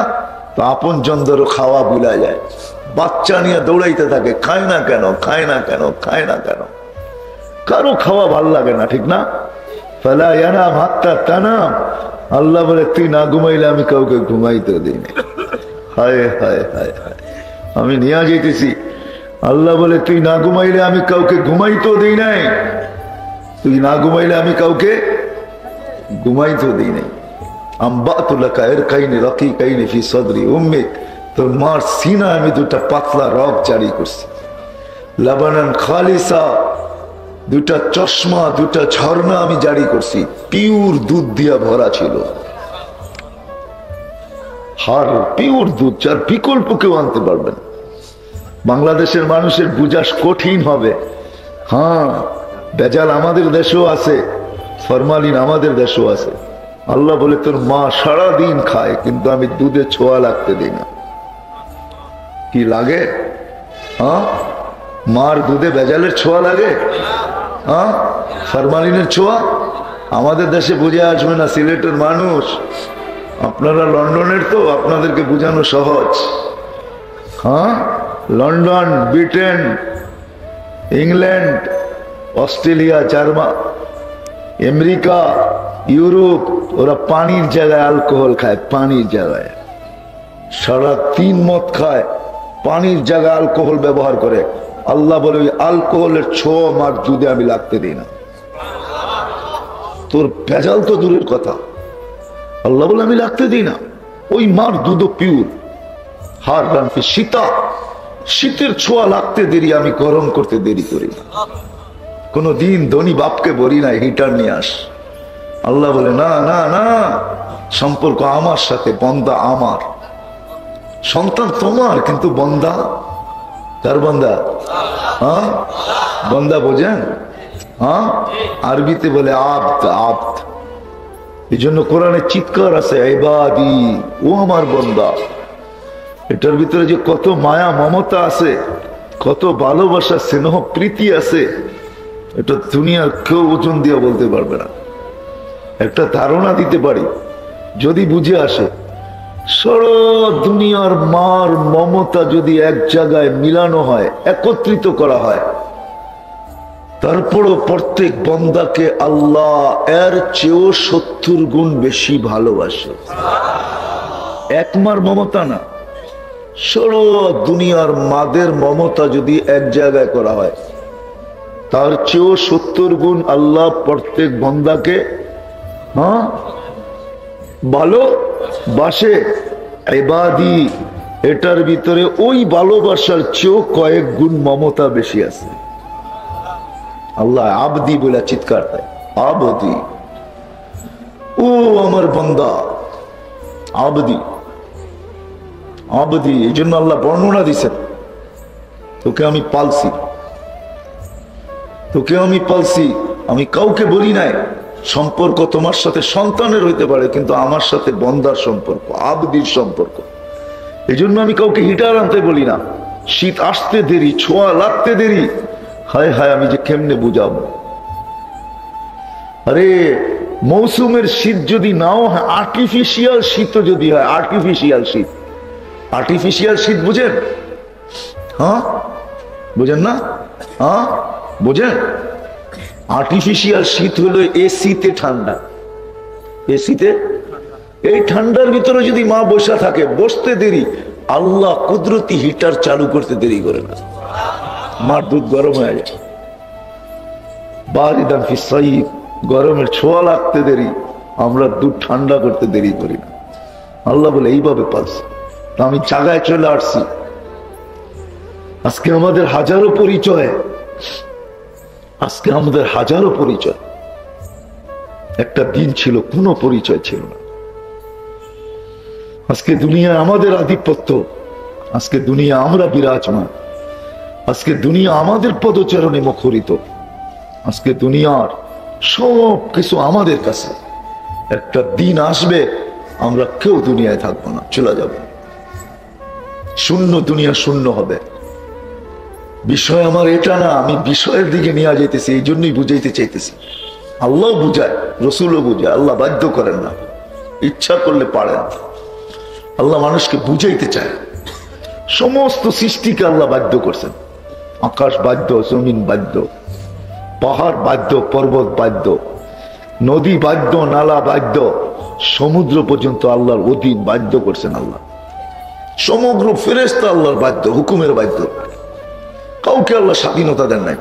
তো আপন জনদেরও খাওয়া ভুলা যায়, বাচ্চা নিয়ে দৌড়াইতে থাকে, খায় না কেন, খায় না কেন, খায় না কেন, কারো খাওয়া ভাল লাগে না, ঠিক না? ফালা ইয়ানাম হাত্তা তানাম, আল্লাহ বলে তুই না ঘুমাইলে আমি কাউকে ঘুমাইতেও দিই না। হায় হায় হায় হায়, আমি নিয়ে যেতেছি। আল্লাহ বলে তুই না ঘুমাইলে আমি কাউকে ঘুমাইতেও দিই নাই, তুই না ঘুমাইলে আমি কাউকে ঘুমাইতেও দিই নাই। তোর মার সিনা আমি দুটা পাতলা রগ জারি করছি, লাবানান খালিসা, দুটা চশমা, দুটা ঝর্ণা আমি জারি করছি, পিওর দুধ দিয়া ভরা ছিল। হার পিওর দুধ, যার বিকল্প কেউ আনতে পারবেন। বাংলাদেশের মানুষের বুঝাস কঠিন হবে। হ্যাঁ, বেজাল আমাদের দেশেও আছে, ফরমালিন আমাদের দেশেও আছে। আল্লাহ বলে তোর মা সারাদিন খায়, কিন্তু আমি দুধে ছোঁয়া লাগতে দিই না। কি লাগে? হ্যাঁ, মার দুধে বেজালের ছোঁয়া লাগে? হ্যাঁ, ফরমালিনের ছোঁয়া? আমাদের দেশে বুঝে আসবে না, সিলেটের মানুষ, আপনারা লন্ডনের, তো আপনাদেরকে বুঝানো সহজ। হ্যাঁ, London, Britain, England, Australia, German, America, Europe, ওরা পানির জায়গায় অ্যালকোহল খায়, পানির জায়গায় সারা দিন মদ খায়, পানির জায়গায় অ্যালকোহল ব্যবহার করে। আল্লাহ বলে ওই অ্যালকোহলের ছোঁয়া মার দুধে আমি লাগতে দিই না। তোর ভেজাল তো দূরের কথা, আল্লাহ বলে আমি লাগতে দিই না। ওই মার দুধ পিওর। হার রানপি শীতা, শীতের ছোঁয়া লাগতে দেরি, আমি গরম করতে দেরি করি না। কোন দিন ধনী বাপকে বলি না হিটার নিয়ে আস। আল্লাহ বলে না না না, সম্পর্ক আমার সাথে, বন্দা আমার, সন্তান তোমার, কিন্তু বন্দা কার? বন্দা। হ্যাঁ, বন্দা বোঝেন? হ্যাঁ, আরবিতে বলে আব্দ, আব্দ। এই জন্য কোরআনে চিৎকার আছে, ইবাদি, ও আমার বন্দা। এটার ভিতরে যে কত মায়া মমতা আছে, কত ভালোবাসা, স্নেহ, প্রীতি আছে, এটা দুনিয়ার কেউ ওজন দিয়ে বলতে পারবে না। একটা ধারণা দিতে পারি, যদি বুঝে আসে, সারা দুনিয়ার মার মমতা যদি এক জায়গায় মিলানো হয়, একত্রিত করা হয়, তারপরও প্রত্যেক বন্দাকে আল্লাহ এর চেয়েও 70 গুণ বেশি ভালোবাসে। এক মার মমতা না, সারা দুনিয়ার মাদের মমতা যদি এক জায়গায় করা হয়, তার চেয়েও 70 গুণ আল্লাহ প্রত্যেক বন্দাকে ভালোবাসে। ইবাদি, এটার ভিতরে ওই ভালোবাসার চেয়েও কয়েক গুণ মমতা বেশি আছে। আল্লাহ আবদি বলে চিৎকার দেয়, আবদি, ও আমার বান্দা, আবদি, আবদি। এই জন্য আল্লাহ বর্ণনা দিচ্ছেন, তোকে আমি পালছি, তোকে আমি পালছি, আমি কাউকে বলি নাই। সম্পর্ক তোমার সাথে সন্তানের হইতে পারে, কিন্তু আমার সাথে বন্দার সম্পর্ক, আবদির সম্পর্ক। এই জন্য আমি কাউকে হিটার আনতে বলি না। শীত আসতে দেরি, ছোঁয়া লাগতে দেরি, হায় হায় আমি যে কেমনে বুঝাবো। আরে মৌসুমের শীত যদি নাও হয়, আর্টিফিশিয়াল শীত যদি হয়, আর্টিফিশিয়াল শীত, আর্টিফিশিয়াল শীত বুঝেন? হ্যাঁ, বুঝেন না? হ্যাঁ, বুঝেন? আর্টিফিশিয়াল শীত হলো এসিতে ঠান্ডা, এসিতে। এই ঠান্ডার ভিতরে যদি মা বসা থাকে, বসতে দেরি, আল্লাহ কুদরতি হিটার চালু করতে দেরি করে না, মার দুধ গরম হয়ে যায়। বারিদান ফিস সাইফ, গরমের ছোঁয়া লাগতে দেরি, আমরা দুধ ঠান্ডা করতে দেরি করি না। আল্লাহ বলে এইভাবে পালছে। আমি জায়গায় চলে আসছি। আজকে আমাদের হাজারো পরিচয়, আজকে আমাদের হাজারো পরিচয়। একটা দিন ছিল কোনো পরিচয় ছিল না। আজকে দুনিয়া আমাদের আধিপত্য, আজকে দুনিয়া আমরা বিরাজমান, আজকে দুনিয়া আমাদের পদচারণে মুখরিত, আজকে দুনিয়ার সব কিছু আমাদের কাছে। একটা দিন আসবে আমরা কেউ দুনিয়ায় থাকবো না, চলে যাব, শূন্য, দুনিয়া শূন্য হবে। বিষয় আমার এটা না, আমি বিষয়ের দিকে নিয়ে যেতেছি, এই জন্যই বুঝাইতে চাইতেছি। আল্লাহ বুঝায়, রসুলও বুঝায়, আল্লাহ বাধ্য করেন না, ইচ্ছা করলে পারেন। আল্লাহ মানুষকে বুঝাইতে চায়। সমস্ত সৃষ্টিকে আল্লাহ বাধ্য করছেন। আকাশ বাধ্য, জমিন বাধ্য, পাহাড় বাধ্য, পর্বত বাধ্য, নদী বাধ্য, নালা বাধ্য, সমুদ্র পর্যন্ত আল্লাহর অধীন বাধ্য করছেন আল্লাহ। সমগ্র ফেরেশতা আল্লাহর বাধ্য, হুকুমের বাধ্য। কাউকে আল্লাহ স্বাধীনতা দেন নাই।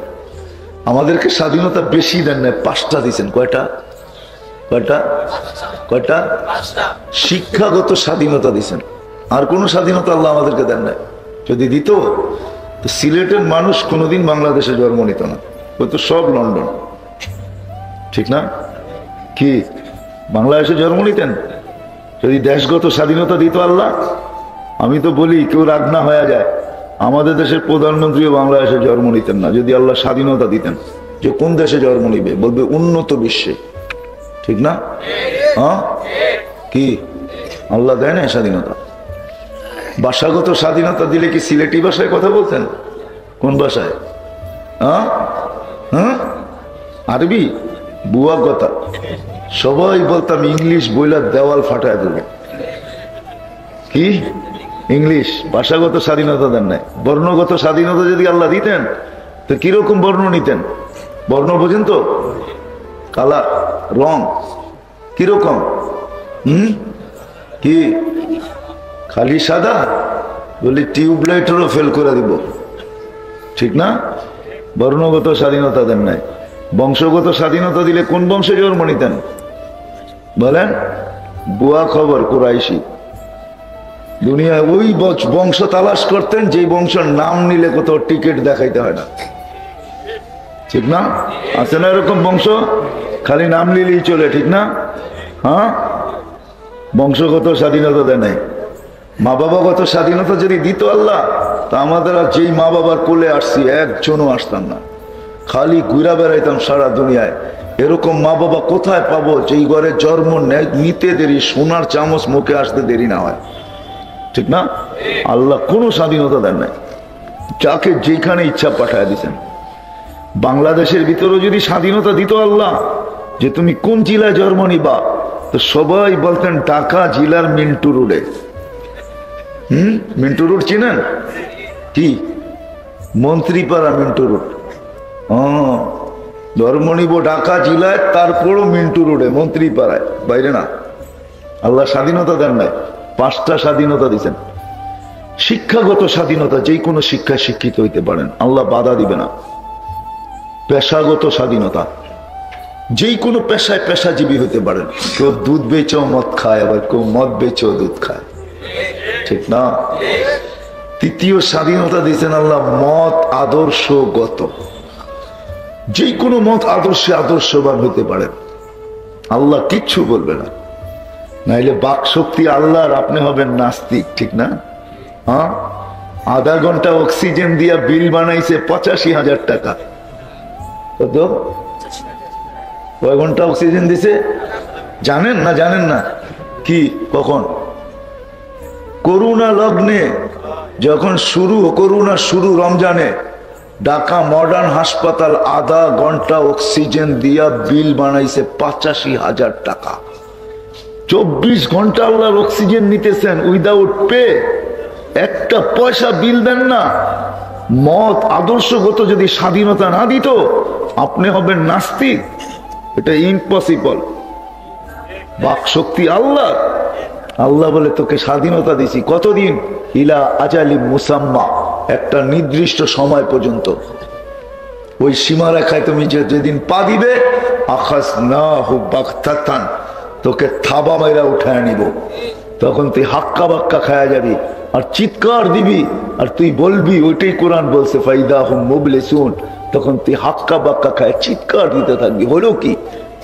আমাদেরকে স্বাধীনতা বেশি দেন নাই, 5টা দিয়েছেন। কয়টা? কয়টা? কয়টা? শিক্ষাগত স্বাধীনতা দিয়েছেন। আর কোন স্বাধীনতা আল্লাহ আমাদেরকে দেন নাই। যদি দিত তো সিলেটের মানুষ কোনোদিন বাংলাদেশে জন্ম নিত না, হয়তো সব লন্ডন। ঠিক না? কি বাংলাদেশে জন্ম নিতেন যদি দেশগত স্বাধীনতা দিত আল্লাহ? আমি তো বলি, কেউ রাগ না হয়ে যায়, আমাদের দেশের প্রধানমন্ত্রীও বাংলাদেশে জন্ম নিতেন না যদি আল্লাহ স্বাধীনতা দিতেন। যে কোন দেশে জন্ম নিবে? বলবে উন্নত বিশ্বে। ঠিক না? হ্যাঁ, কি আল্লাহ দেয় না স্বাধীনতা? ভাষাগত স্বাধীনতা দিলে কি সিলেটি ভাষায় কথা বলতেন? কোন ভাষায়? হ্যাঁ হ্যাঁ, আরবি? বুয়া কথা। সবাই বলতাম ইংলিশ বইলা দেওয়াল ফাটায় দেবে। কি ইংলিশ? ভাষাগত স্বাধীনতা দেন নাই। বর্ণগত স্বাধীনতা যদি আল্লাহ দিতেন তো কিরকম বর্ণ নিতেন? বর্ণ বোঝেন তো? কালার, রং কিরকম? কি খালি সাদা? বলি টিউবলাইটেরও ফেল করে দিব। ঠিক না? বর্ণগত স্বাধীনতা দেন নাই। বংশগত স্বাধীনতা দিলে কোন বংশে জন্ম নিতেন বলেন? বুয়া খবর, কুরাইশি। দুনিয়ায় ওই বংশ তালাশ করতেন যে বংশের নাম নিলে কোথাও টিকিট দেখাইতে হয় না। ঠিক না? আছে না এরকম বংশ? খালি নাম নিলেই চলে। ঠিক না? হ্যাঁ, বংশগত স্বাধীনতা দেয় নাই। মা বাবাগত স্বাধীনতা যদি দিত আল্লাহ, তা আমাদের যেই মা বাবার কোলে আসছি একজনও আসতাম না, খালি ঘুরা বেড়াইতাম সারা দুনিয়ায়। এরকম মা বাবা কোথায় পাবো যেই ঘরে জন্ম নিতে দেরি, সোনার চামচ মুখে আসতে দেরি না হয়? ঠিক না? আল্লাহ কোনো স্বাধীনতা দেন নাই, যাকে যেখানে ইচ্ছা পাঠায় দিচ্ছেন। বাংলাদেশের ভিতরে যদি স্বাধীনতা দিত আল্লাহ যে তুমি কোন জেলায় জন্ম নিবা, তো সবাই বলতেন ঢাকা জেলার মিন্টু রোডে। মিন্টু রোড চিনেন? কি মন্ত্রীপাড়া মিন্টু রোড? ধর্ম নিব ঢাকা জেলায়, তারপরও মিন্টু রোডে, মন্ত্রীপাড়ায়, বাইরে না। আল্লাহ স্বাধীনতা দেন নাই, 5টা স্বাধীনতা দিচ্ছেন। শিক্ষাগত স্বাধীনতা, যে কোনো শিক্ষায় শিক্ষিত হইতে পারেন, আল্লাহ বাধা দিবে না। পেশাগত স্বাধীনতা, যেই কোনো পেশায় পেশাজীবী হইতে পারেন। কেউ দুধ বেচেও মদ খায়, আবার কেউ মদ বেচেও দুধ খায়। ঠিক না? 3য় স্বাধীনতা দিয়েছেন আল্লাহ মত আদর্শগত। যে কোনো মত আদর্শে আদর্শবান হইতে পারেন, আল্লাহ কিচ্ছু বলবে না। নাইলে বাক শক্তি আল্লাহর, আপনি হবেন নাস্তিক। ঠিক না? হ্যাঁ, আধা ঘন্টা অক্সিজেন দিয়া বিল বানাইছে 85,000 টাকা। কত? কয় ঘন্টা অক্সিজেন দিছে জানেন না? জানেন না? কি কখন? করোনা লগ্নে যখন করোনা শুরু রমজানে, ঢাকা মডার্ন হাসপাতাল আধা ঘন্টা অক্সিজেন দিয়া বিল বানাইছে 85,000 টাকা। 24 ঘন্টা আল্লাহর অক্সিজেন নিতেছেন উইদাউট পে, একটা পয়সা বিল দেন না। মত আদর্শগত যদি স্বাধীনতা না দিত, আপনি হবেন নাস্তিক। এটা ইম্পসিবল। বাক শক্তি আল্লাহ। আল্লাহ বলে তোকে স্বাধীনতা দিছি কতদিন? ইলা আজালি মুসাম্মা, একটা নির্দিষ্ট সময় পর্যন্ত। ওই সীমারেখায় তুমি যেদিন পা দিবে, আখাযনাহু বাগতাতান, তোকে থাবা মাইরা উঠায় নিব। তখন তুই হাক্কা বাক্কা খায়া যাবি আর চিৎকার দিবি, আর তুই বলবি, ওইটাই কোরআন বলছে ফাইদাহুম মুবলিসুন। তখন তুই হাক্কা বাক্কা খায় চিৎকার দিতে থাকবি। হলো কি?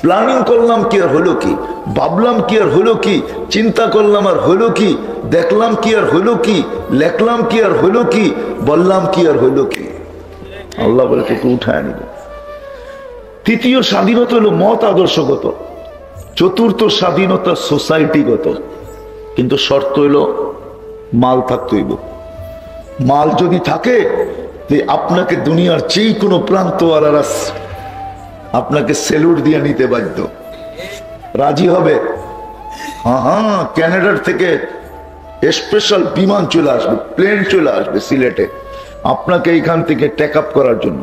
প্ল্যানিং করলাম কি আর হলো কি? ভাবলাম কি আর হলো কি? চিন্তা করলাম আর হলো কি? দেখলাম কি আর হলো কি? লেখলাম কি আর হলো কি? বললাম কি আর হলো কি? আল্লাহ বলে তোকে উঠায় নিব। 3য় স্বাধীনতা হলো মত আদর্শগত। 4র্থ স্বাধীনতা সোসাইটিগত। কিন্তু শর্ত হইল মাল থাকতে হইব। মাল যদি থাকে যে আপনাকে দুনিয়ার যে কোনো প্রান্তওয়ালারা আপনাকে সেলুট দিয়ে নিতে বাধ্য। রাজি হবে? হ্যাঁ হ্যাঁ, ক্যানাডার থেকে স্পেশাল বিমান চলে আসবে, প্লেন চলে আসবে সিলেটে আপনাকে এইখান থেকে টেক আপ করার জন্য।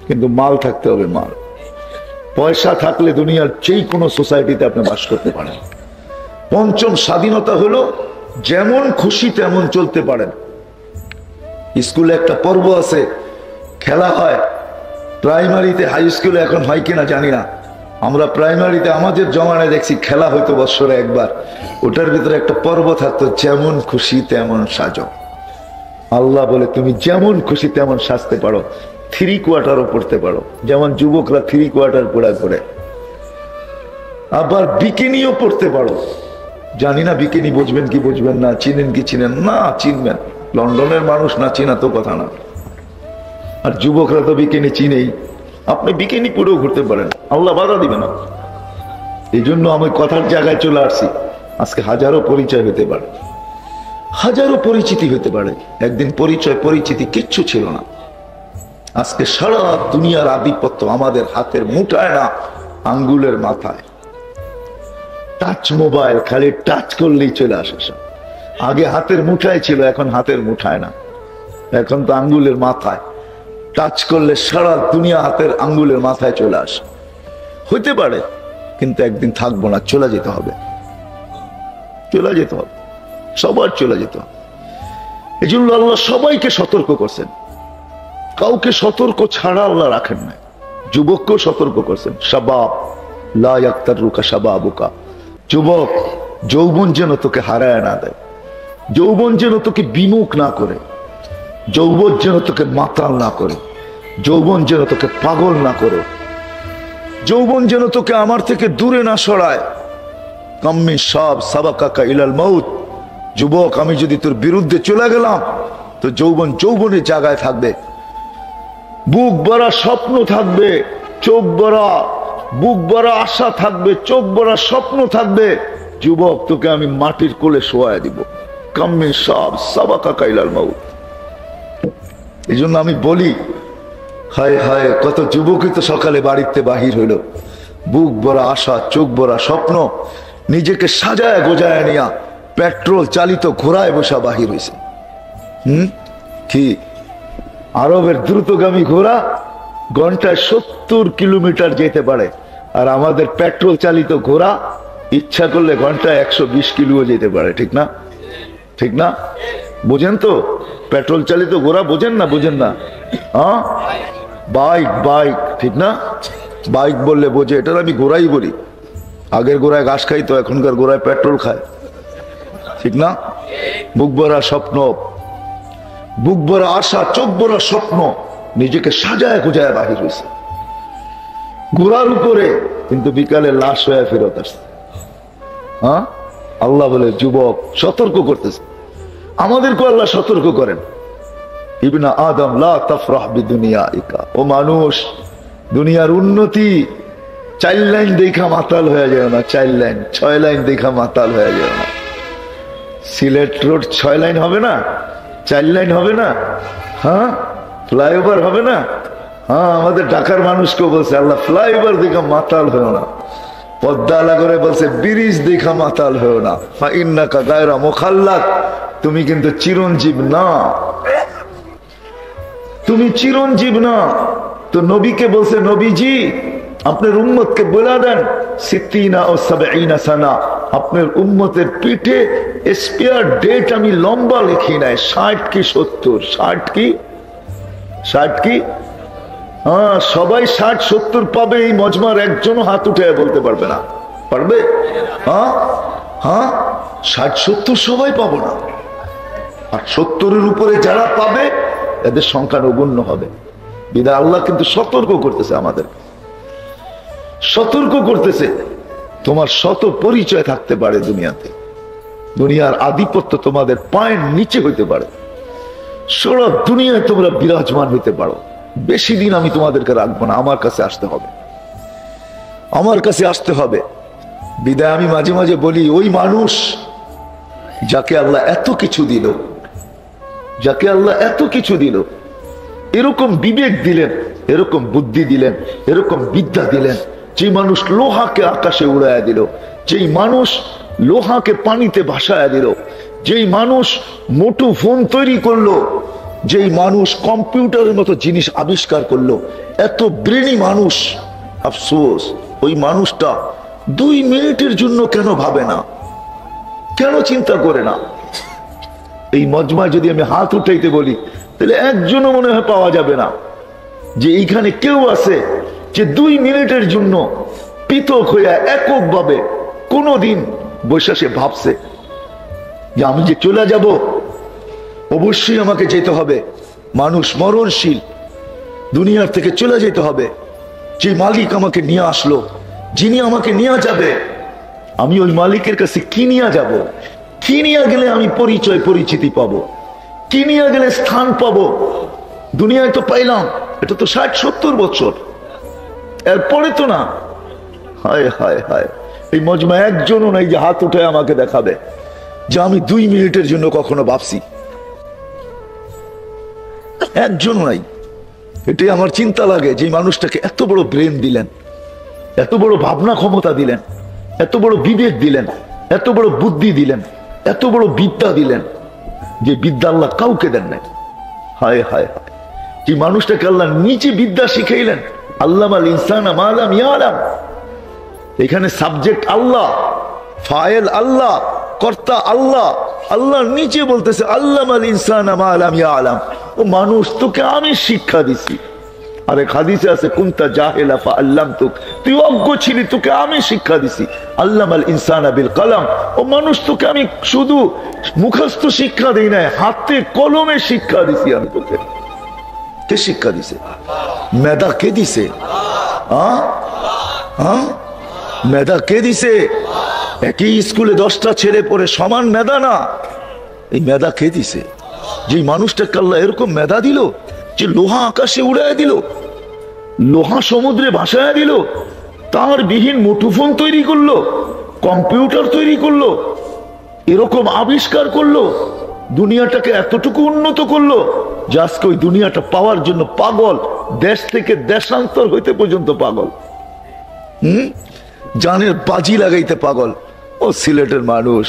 কিন্তু মাল থাকতে হবে, মাল। পয়সা থাকলে দুনিয়ার যে কোনো সোসাইটিতে আপনি বাস করতে পারেন। পঞ্চম স্বাধীনতা হলো যেমন খুশি তেমন চলতে পারেন। স্কুলে একটা পর্ব আছে, খেলা হয় প্রাইমারিতে, হাই স্কুলে এখন হয় কিনা জানি না। আমরা প্রাইমারিতে আমাদের জমানায় দেখছি খেলা হয়তো বছরে একবার, ওটার ভিতরে একটা পর্ব থাকতো, যেমন খুশি তেমন সাজো। আল্লাহ বলে তুমি যেমন খুশি তেমন সাজতে পারো, 3 কোয়ার্টারও পড়তে পারো, যেমন যুবকরা 3 কোয়ার্টার পড়া করে। আবার বিকিনিও পড়তে পারো। জানি না বিকিনি বুঝবেন কি বুঝবেন না, চিনেন কি চিনেন না, চিনবেন। লন্ডনের মানুষ না চিনা তো কথা না। আর যুবকরা তো বিকিনি চিনেই, আপনি বিকিনি পরেও ঘুরতে পারেন, আল্লাহ বাধা দিবে না। এই জন্য আমি কথার জায়গায় চলে আসছি। আজকে হাজারো পরিচয় হতে পারে, হাজারো পরিচিতি হতে পারে। একদিন পরিচয় পরিচিতি কিচ্ছু ছিল না। আজকে সারা দুনিয়ার আধিপত্য আমাদের হাতের মুঠায় না, আঙ্গুলের মাথায়। টাচ মোবাইল, খালি টাচ করলেই চলে আসে সব। আগে হাতের মুঠায় ছিল, এখন হাতের মুঠায় না, এখন তো আঙ্গুলের মাথায়। টাচ করলে সারা দুনিয়া হাতের আঙ্গুলের মাথায় চলে আসে। হইতে পারে, কিন্তু একদিন থাকবো না, চলে যেতে হবে, চলে যেতে হবে, সবার চলে যেতে হবে। এই জন্য আল্লাহ সবাইকে সতর্ক করছেন, কাউকে সতর্ক ছাড়া আল্লাহ রাখেন না। যুবককেও সতর্ক করছেন, শাবাব লা ইয়াক্তারুকা শাবাবুকা, যুবক যৌবন যেন তোকে হারায় না দেয়, যৌবন যেন তোকে বিমুখ না করে, যৌবন যেন তোকে মাতাল না করে, যৌবন যেন তোকে পাগল না করে, যৌবন যেন তোকে আমার থেকে দূরে না সরায়। কাম্মি সাব সাবাকাকা ইলাল মাউত, যুবক আমি যদি তোর বিরুদ্ধে চলে গেলাম তো যৌবন যৌবনের জায়গায় থাকবে, বুক ভরা স্বপ্ন থাকবে, চোখ ভরা, বুক ভরা আশা থাকবে, চোখ ভরা স্বপ্ন থাকবে। যুবক তোকে আমি মাটির কোলে শোয়ায় দিব। কাম্মি সাব সাবাকাকা ইলাল মাউত। এই জন্য আমি বলি, হায় হায়, কত যুবকই তো সকালে বাড়িতে বাহির হইল, বুক ভরা আশা, চোখ ভরা স্বপ্ন, নিজেকে সাজায় গোজায় নিয়া পেট্রোল চালিত ঘোড়ায় বসা বাহির হয়েছে। কি আরবের দ্রুতগামী ঘোড়া ঘন্টায় 70 কিলোমিটার যেতে পারে, আর আমাদের পেট্রোল চালিত ঘোড়া ইচ্ছা করলে ঘন্টায় 120 কিলো যেতে পারে। ঠিক না? ঠিক না? বোঝেন তো? পেট্রোল চালিত ঘোড়া বোঝেন না? বোঝেন না? হ্যাঁ, বাইক, বাইক, ঠিক না? বাইক বললে বোঝে, এটার আমি ঘোড়াই বলি। আগের ঘোড়ায় ঘাস খাইতো, এখনকার ঘোড়ায় পেট্রোল খায়। ঠিক না? বুক ভরা স্বপ্ন, বুক ভরা আশা, চোখ ভরা স্বপ্ন, নিজেকে সাজায় গোজায় বাহির হয়েছে ঘোড়ার উপরে, কিন্তু বিকালে লাশ হয়ে ফেরত আসছে। হ্যাঁ, আল্লাহ বলে যুবক সতর্ক করতেছে। আমাদেরকে আল্লাহ সতর্ক করেন, ইবনা আদম লা তাফরাহ বিদুনিয়াইকা, ও মানুষ, দুনিয়ার উন্নতি 4 লাইন দেখা মাতাল হয়ে যায় না, 4 লাইন 6 লাইন দেখা মাতাল হয়ে যায় না। সিলেট রোড 6 লাইন হবে না, 4 লাইন হবে না, হ্যাঁ, ফ্লাইওভার হবে না। হ্যাঁ, আমাদের ঢাকার মানুষকে বলছে আল্লাহ ফ্লাইওভার দেখা মাতাল হয়েও না, পদ্মা করে বলছে ব্রিজ দেখা মাতাল হয়েও না, ফা ইন্নাকা গায়রা মুখাল্লাদ, তুমি কিন্তু চিরঞ্জীব না, তুমি চিরঞ্জীব না। তো নবীকে বলছে, নবীজি আপনার উম্মতকে বলে দেন, 60 ও 70 সানা, আপনার উম্মতের পিঠে স্পেয়ার ডেট আমি লম্বা লিখি নাই, 60 কি 70, 60 কি 60 কি, হ্যাঁ, সবাই 60-70 পাবে। এই মজমার একজনও হাত উঠে বলতে পারবে না, পারবে? হ্যাঁ হ্যাঁ, 60-70 সবাই পাবো না, আর 70-এর উপরে যারা পাবে এদের সংখ্যা নগণ্য হবে। বিধায় আল্লাহ কিন্তু সতর্ক করতেছে, আমাদের সতর্ক করতেছে। তোমার শত পরিচয় থাকতে পারে দুনিয়াতে, দুনিয়ার আধিপত্য তোমাদের পায়ের নিচে হইতে পারে, সারা দুনিয়ায় তোমরা বিরাজমান হইতে পারো। বেশি দিন আমি তোমাদেরকে রাখবো না, আমার কাছে আসতে হবে, আমার কাছে আসতে হবে। বিদায় আমি মাঝে মাঝে বলি, ওই মানুষ যাকে আল্লাহ এত কিছু দিল, যাকে আল্লাহ এত কিছু দিল, এরকম বিবেক দিলেন, এরকম বুদ্ধি দিলেন, এরকম বিদ্যা দিলেন, যে মানুষ লোহাকে আকাশে উড়াইয়া দিল, যেই মানুষ লোহাকে পানিতে ভাসায়া দিল, যেই মানুষ মোটু ফোন তৈরি করলো, যেই মানুষ কম্পিউটারের মতো জিনিস আবিষ্কার করলো, এত ব্রেনি মানুষ, আফসোস ওই মানুষটা 2 মিনিটের জন্য কেন ভাবে না, কেন চিন্তা করে না? এই মজমায় যদি আমি হাত উঠাইতে বলি, তাহলে একজনও মনে হয় পাওয়া যাবে না যে এইখানে কেউ আছে যে 2 মিনিটের জন্য পৃথক হইয়া এককভাবে কোনদিন বৈশা সে ভাবছে যে আমি যে চলে যাব, অবশ্যই আমাকে যেতে হবে, মানুষ মরণশীল, দুনিয়ার থেকে চলে যেতে হবে, যে মালিক আমাকে নিয়ে আসলো, যিনি আমাকে নিয়ে যাবে, আমি ওই মালিকের কাছে কি নিয়ে যাব? কি নিয়ে গেলে আমি পরিচয় পরিচিতি পাবো? কি নিয়ে গেলে স্থান পাবো? দুনিয়ায় তো পাইলাম, এটা তো 60-70 বছর, এরপরে তো না। হায় হায় হায়, এই মজমা একজনও নাই যে হাত উঠে আমাকে দেখাবে যে আমি 2 মিনিটের জন্য কখনো ভাবছি, একজনও নাই। এটাই আমার চিন্তা লাগে যে মানুষটাকে এত বড় ব্রেন দিলেন, এত বড় ভাবনা ক্ষমতা দিলেন, এত বড় বিবেক দিলেন, এত বড় বুদ্ধি দিলেন, এত বড় বিদ্যা দিলেন, যে বিদ্যা আল্লাহ কাউকে দেন নাই। হায় হায় হায়, যে মানুষটাকে আল্লাহ নিচে বিদ্যা শিখাইলেন, আল্লামাল ইনসানা মা লাম ইয়ালাম। এখানে সাবজেক্ট আল্লাহ, ফাইল আল্লাহ, কর্তা আল্লাহ, আল্লাহর নিচে বলতেছে আল্লামাল ইনসানা মা লাম ইয়ালাম। ও মানুষ, তোকে আমি শিক্ষা দিছি। আরে হাদিসে আছে কুনতা জাহিলা ফাআল্লামতুক, তুই অজ্ঞ ছিলি, তোকে আমি শিক্ষা দিছি। আল্লামাল ইনসানা বিল কলম, ও মানুষ, তোকে আমি শুধু মুখস্থ শিক্ষা দেই নাই, হাতে কলমে শিক্ষা দিছি আমি তোকে। কে শিক্ষা দিছে? মেধা কে দিছে? মেধা কে দিছে? একই স্কুলে 10টা ছেলে পড়ে, সমান মেধা না। এই মেধা কে দিছে? যে মানুষটাকে আল্লাহ এরকম মেধা দিল যে লোহা আকাশে উড়াইয়া দিল, লোহা সমুদ্রে ভাসায়া দিল, তার বিহীন মুঠোফোন তৈরি করলো, কম্পিউটার তৈরি করলো, এরকম আবিষ্কার করলো, দুনিয়াটাকে এতটুকু উন্নত করলো যে আজকে ওই দুনিয়াটা পাওয়ার জন্য পাগল, দেশ থেকে দেশান্তর হইতে পর্যন্ত পাগল, জানের বাজি লাগাইতে পাগল। ও সিলেটের মানুষ,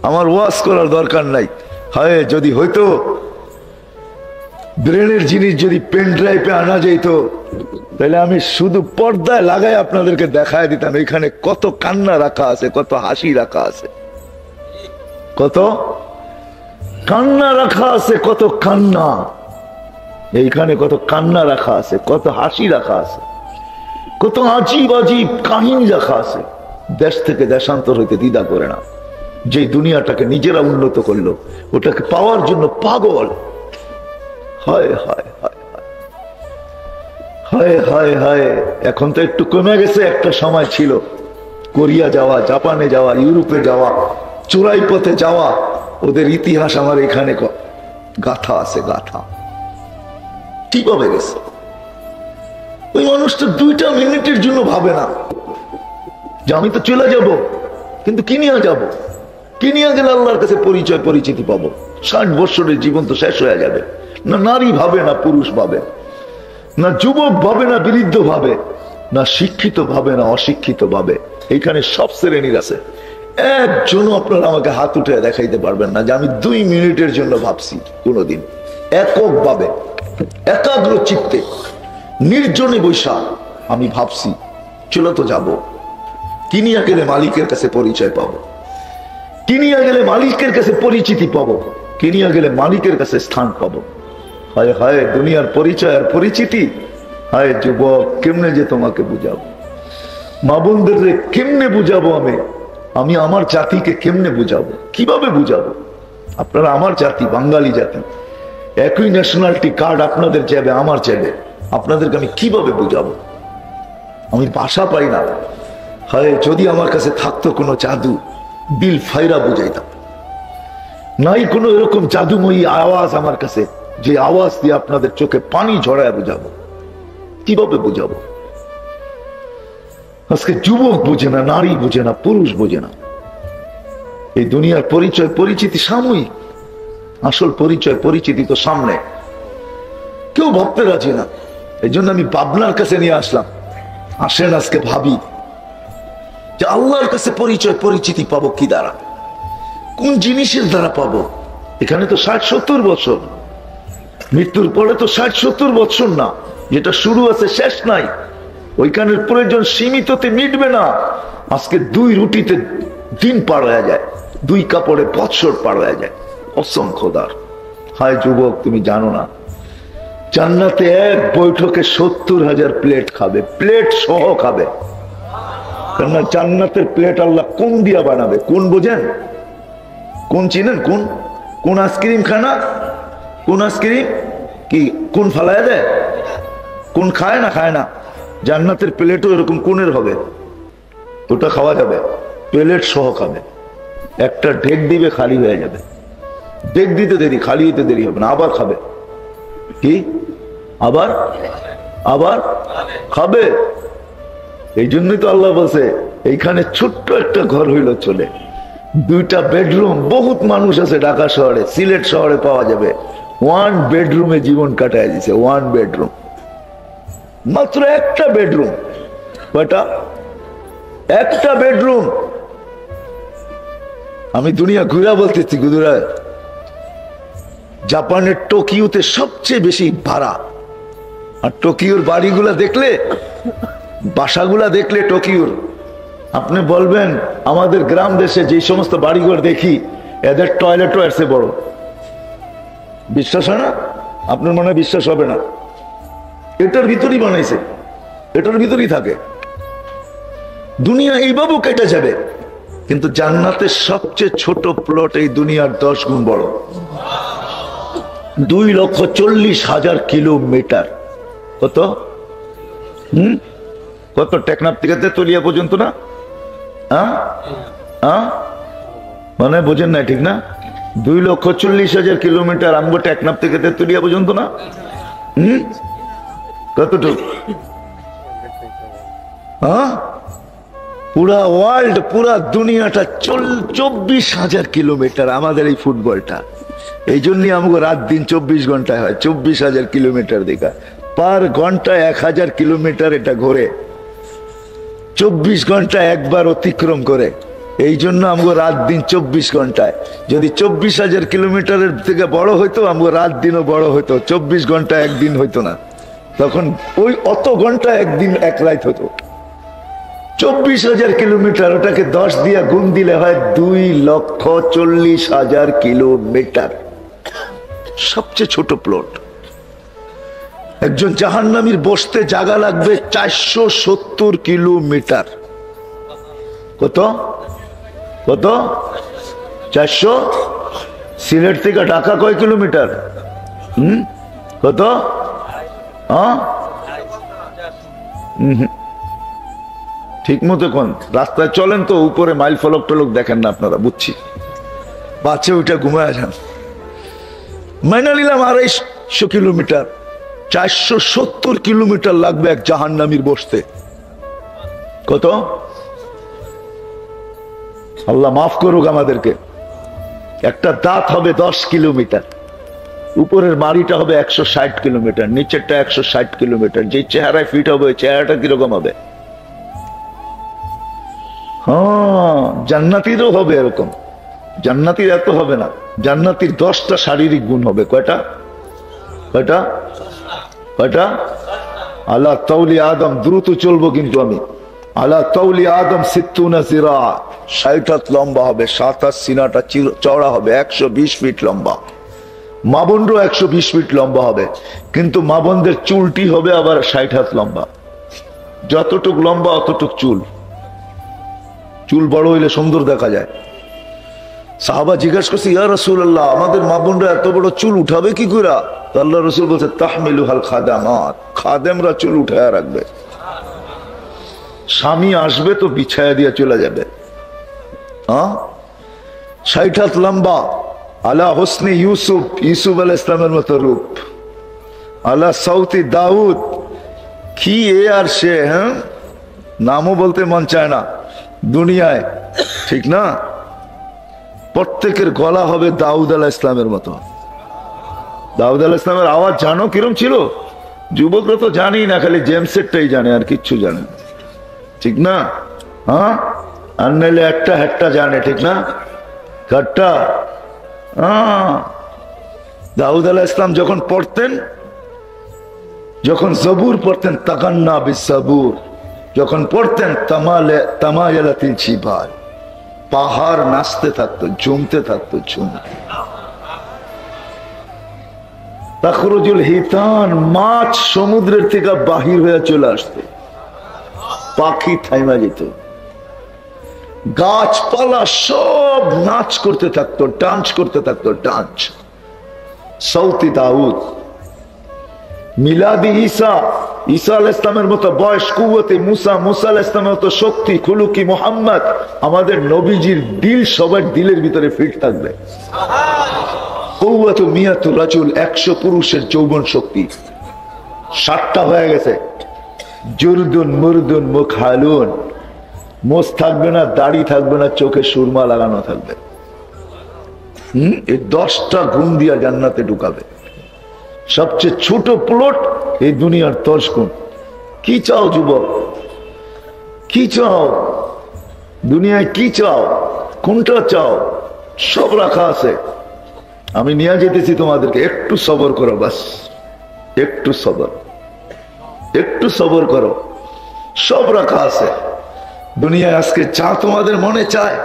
আমার ওয়াজ করার দরকার নাই। হায়, যদি হইতো ব্রেনের জিনিস যদি পেন ড্রাইভে আনা যেত, তাহলে আমি শুধু পর্দায় লাগাই আপনাদেরকে দেখায় দিতাম এখানে কত কান্না রাখা আছে, কত হাসি রাখা আছে, কত কান্না রাখা আছে, কত কান্না এইখানে, কত কান্না রাখা আছে, কত হাসি রাখা আছে, কত আজীব আজীব কাহিনী রাখা আছে। দেশ থেকে দেশান্তর হইতে দ্বিধা করে না, যে দুনিয়াটাকে নিজেরা উন্নত করলো, ওটাকে পাওয়ার জন্য পাগল। হায় হায় হায় হায় হায় হায়। এখন তো একটু কমে গেছে, একটা সময় ছিল কোরিয়া যাওয়া, জাপানে যাওয়া, ইউরোপে যাওয়া, চোরাই পথে যাওয়া, ওদের ইতিহাস আমার এখানে গাথা আছে, গাথা। কিভাবে গেছে? ওই মানুষটা 2টা মিনিটের জন্য ভাবে না যে আমি তো চলে যাব, কিন্তু কি নিয়ে যাব? কি নিয়ে গেলে আল্লাহর কাছে পরিচয় পরিচিতি পাবো? 60 বছরের জীবন তো শেষ হয়ে যাবে। না নারী ভাবে, না পুরুষ ভাবে, না যুবক ভাবে, না বৃদ্ধ ভাবে, না শিক্ষিত ভাবে, না অশিক্ষিত ভাবে। এইখানে সব শ্রেণীর আছে। একজনও আপনারা আমাকে হাত উঠে দেখাইতে পারবেন না যে আমি 2 মিনিটের জন্য ভাবছি কোনোদিন এককভাবে, একাগ্র চিত্তে, নির্জনে বৈশা আমি ভাবছি চলে তো যাব, কি নিয়ে গেলে মালিকের কাছে পরিচয় পাবো, কি নিয়ে গেলে মালিকের কাছে পরিচিতি পাবো, কি নিয়ে গেলে মালিকের কাছে স্থান পাবো। হায় হায়, দুনিয়ার পরিচয় আর পরিচিতি। হায় যুবক, কেমনে যে তোমাকে বুঝাবো, মা বোনদের কেমনে বুঝাবো? আমি আমার জাতিকে কেমনে বুঝাবো, কিভাবে বুঝাবো? আপনারা আমার জাতি, বাঙালি জাতি, একই ন্যাশনালিটি কার্ড আপনাদের যাবে, আমার যাবে, আপনাদেরকে আমি কিভাবে বুঝাবো? আমি ভাষা পাই না। হায়, যদি আমার কাছে থাকতো কোনো জাদু, দিল ফাইরা বুঝাইতাম। নাই কোনো এরকম জাদুময়ী আওয়াজ আমার কাছে, যে আওয়াজ দিয়ে আপনাদের চোখে পানি ঝরায় বুঝাবো। কিভাবে বুঝাবো? আজকে যুবক বুঝে না, নারী বুঝে না, পুরুষ বুঝে না। এই দুনিয়ার পরিচয় পরিচিতি সাময়িক, আসল পরিচয় পরিচিতি তো সামনে। কেউ কেউ ভাবতে রাজি না। এই জন্য আমি পাবনার কাছে নিয়ে আসলাম। আসেন আজকে ভাবি যে আল্লাহর কাছে পরিচিতি পাবো কি দ্বারা, কোন জিনিসের দ্বারা পাবো। এখানে তো 60-70 বছর, মৃত্যুর পরে তো 60-70 বছর না, যেটা শুরু আছে শেষ নাই। ওইখানের প্রয়োজন সীমিততে মিটবে না। আজকে 2 রুটিতে দিন পার হয়ে যায়, 2 কাপড়ে বৎসর পার হয়ে যায়। অসংখ্য দার। হায় যুবক, তুমি জানো না জান্নাতে এক বৈঠকে 70,000 প্লেট খাবে, প্লেট সহ খাবে। কেননা জান্নাতের প্লেট আল্লাহ কোন দিয়া বানাবে? কোন বোঝেন? কোন চিনেন? কোন কোন আইসক্রিম খায় না? কোন আইসক্রিম কি কোন ফালায় দেয়? কোন খায় না? খায় না। জান্নাতের প্লেটও এরকম কোনের হবে, ওটা খাওয়া যাবে, প্লেট সহ খাবে। একটা ঢেক দিবে, খালি হয়ে যাবে। ঢেক দিতে দেরি, খালি হইতে দেরি হবে না, আবার খাবে। কি আবার আবার খাবে। এই জন্যই তো আল্লাহ বলছে এইখানে ছোট্ট একটা ঘর হইল চলে, 2টা বেডরুম। বহুত মানুষ আছে ঢাকা শহরে, সিলেট শহরে পাওয়া যাবে 1 বেডরুমে জীবন কাটায় দিছে। 1 বেডরুম, মাত্র একটা বেডরুম। কয়টা? একটা বেডরুম। আমি দুনিয়া ঘুরা বলতেছি, গুজরা জাপানের টোকিওতে সবচেয়ে বেশি ভাড়া। আর টোকিওর বাড়িগুলা দেখলে, বাসাগুলা দেখলে টোকিওর, আপনি বলবেন আমাদের গ্রাম দেশে যে সমস্ত বাড়িঘর দেখি এদের টয়লেটও এসে বড়। বিশ্বাস হয় না? আপনার মনে হয় বিশ্বাস হবে না। এটার ভিতরেই বানাইছে, এটার ভিতরেই থাকে। দুনিয়া এইভাবেও কেটে যাবে, কিন্তু জান্নাতের সবচেয়ে ছোট প্লট এই দুনিয়ার 10 গুণ বড়। 2,40,000 কিলোমিটার। কত? কত? টেকনাফ থেকে তেতুলিয়া পর্যন্ত না? মানে বোঝেন না, ঠিক না? 2,40,000 কিলোমিটার। আমগো টেকনাফ থেকে তেতুলিয়া পর্যন্ত না? কতটুকু? পুরা ওয়ার্ল্ড, পুরা দুনিয়াটা 24,000 কিলোমিটার আমাদের এই ফুটবলটা। এই জন্যই আমাকে রাত দিন 24 ঘন্টায় হয়। 24,000 কিলোমিটার দেখা, পার ঘন্টায় 1,000 কিলোমিটার এটা ঘোরে, 24 ঘন্টা একবার অতিক্রম করে। এই জন্য আমাকে রাত দিন 24 ঘন্টায়। যদি 24,000 কিলোমিটারের থেকে বড় হইতো, আমাকে রাত দিনও বড় হইতো। 24 ঘন্টা একদিন হইতো না, তখন ওই অত ঘন্টা একদিন এক রাত হতো। 24,000 কিলোমিটার, ওটাকে 10 দিয়ে গুণ দিলে হয় 2,40,000 কিলোমিটার। সবচেয়ে ছোট প্লট। একজন জাহান্নামীর বসতে জায়গা লাগবে 470 কিলোমিটার। কত? কত? 400। সিলেট থেকে ঢাকা কয় কিলোমিটার? কত? ঠিক মতো কোন রাস্তায় চলেন তো, উপরে মাইল ফলক টলক দেখেন না আপনারা, বুঝছি। বাচ্চা ওইটা ঘুমায় যান। মাইনা নিলাম 250 কিলোমিটার। 470 কিলোমিটার লাগবে এক জাহান্নামীর বসতে। কত? আল্লাহ মাফ করুক আমাদেরকে। একটা দাঁত হবে 10 কিলোমিটার, উপরের বাড়িটা হবে 160 কিলোমিটার, নিচেরটা 160 কিলোমিটার। যে চেহারায় ফিট হবে, ওই চেহারাটা কিরকম হবে? হ্যাঁ, জান্নাতীরও হবে এরকম। জান্নাতীর এত হবে না, জান্নাতীর 10টা শারীরিক গুণ হবে। কয়টা? কয়টা? কয়টা? আলা তাওলি আদম, দ্রুত চলবো কিন্তু আমি। আলা তাওলি আদম 60 জিরা, 60 হাত লম্বা হবে, 7 হাত সিনাটা চওড়া হবে, 120 ফিট লম্বা। মা বোনরও 120 ফিট লম্বা হবে, কিন্তু মা বোনদের চুলটি হবে আবার 60 হাত লম্বা। যতটুক লম্বা অতটুক চুল। চুল বড় হইলে সুন্দর দেখা যায়। সাহাবা জিজ্ঞাসা করছে, ইয়া রাসূলুল্লাহ, আমাদের মা বোনরা এত বড় চুল উঠাবে কি করে? আল্লাহ রাসূল বলছে, তাহমিলুহাল খাদামাত, খাদেমরা চুল উঠায় রাখবে। স্বামী আসবে তো বিছায়া দিয়ে চলে যাবে। 60 হাত লম্বা, আলা হোসনে ইউসুফ, ইউসুফ আলাইহিস সালামের মতো রূপ, আলা সাউতি দাউদ। কি এ আর সে, হ্যাঁ, নামও বলতে মন চায় না দুনিয়ায়, ঠিক না? প্রত্যেকের গলা হবে দাউদ আলাইহিস সালামের মতো। দাউদ আলাইহিস সালামের আওয়াজ জানো কিরম ছিল? যুবকরা তো জানি না, খালি জেমসেটটাই জানে, আর কিচ্ছু জানে না, ঠিক না? হ্যাঁ, আর নাহলে একটা হেটটা জানে, ঠিক না? কাটটা। দাউদ আলাইহিস সালাম যখন পড়তেন, যখন জবুর পড়তেন, তাকান্না বিসসাবুর, যখন পড়তেন তামায়ালাতিল জিবাল, পাহাড় নাচতে থাকতো, জমতে থাকতো, জমতে। তাখরুজুল হিতান, মাছ সমুদ্রের থেকে বাহির হয়ে চলে আসতো, পাখি থাইমা যেত, গাছপালা সব নাচ করতে থাকতো, ডান্স করতে থাকতো, ডান্স। সৌতি দাউদ, মিলাদি ঈসা, ঈসা আলাইহিস সালামের মতো বয়স, কুওয়াতে মুসা, মুসা আলাইহিস সালামের মতো শক্তি, খুলুকি মুহাম্মদ, আমাদের নবীজির দিল সবার দিলের ভিতরে ফিট থাকবে। কুওয়াতু মিয়াতু রাজুল, 100 পুরুষের যৌবন শক্তি। 60টা হয়ে গেছে। জুরদুন মুরদুন মুখালুন, মোষ থাকবে না, দাড়ি থাকবে না, চোখে সুরমা লাগানো থাকবে। এই 10টা গুণ দিয়া জান্নাতে ঢুকাবে। সবচেয়ে ছোট প্লট এই দুনিয়ার 10 গুণ। কি চাও যুবক? কি চাও দুনিয়ায়? কি চাও? কোনটা চাও? সব রাখা আছে। আমি নিয়ে যেতেছি তোমাদেরকে, একটু সবর করো, বাস একটু সবর, একটু সবর করো, সব রাখা আছে দুনিয়ায়। আজকে চা তোমাদের মনে চায়,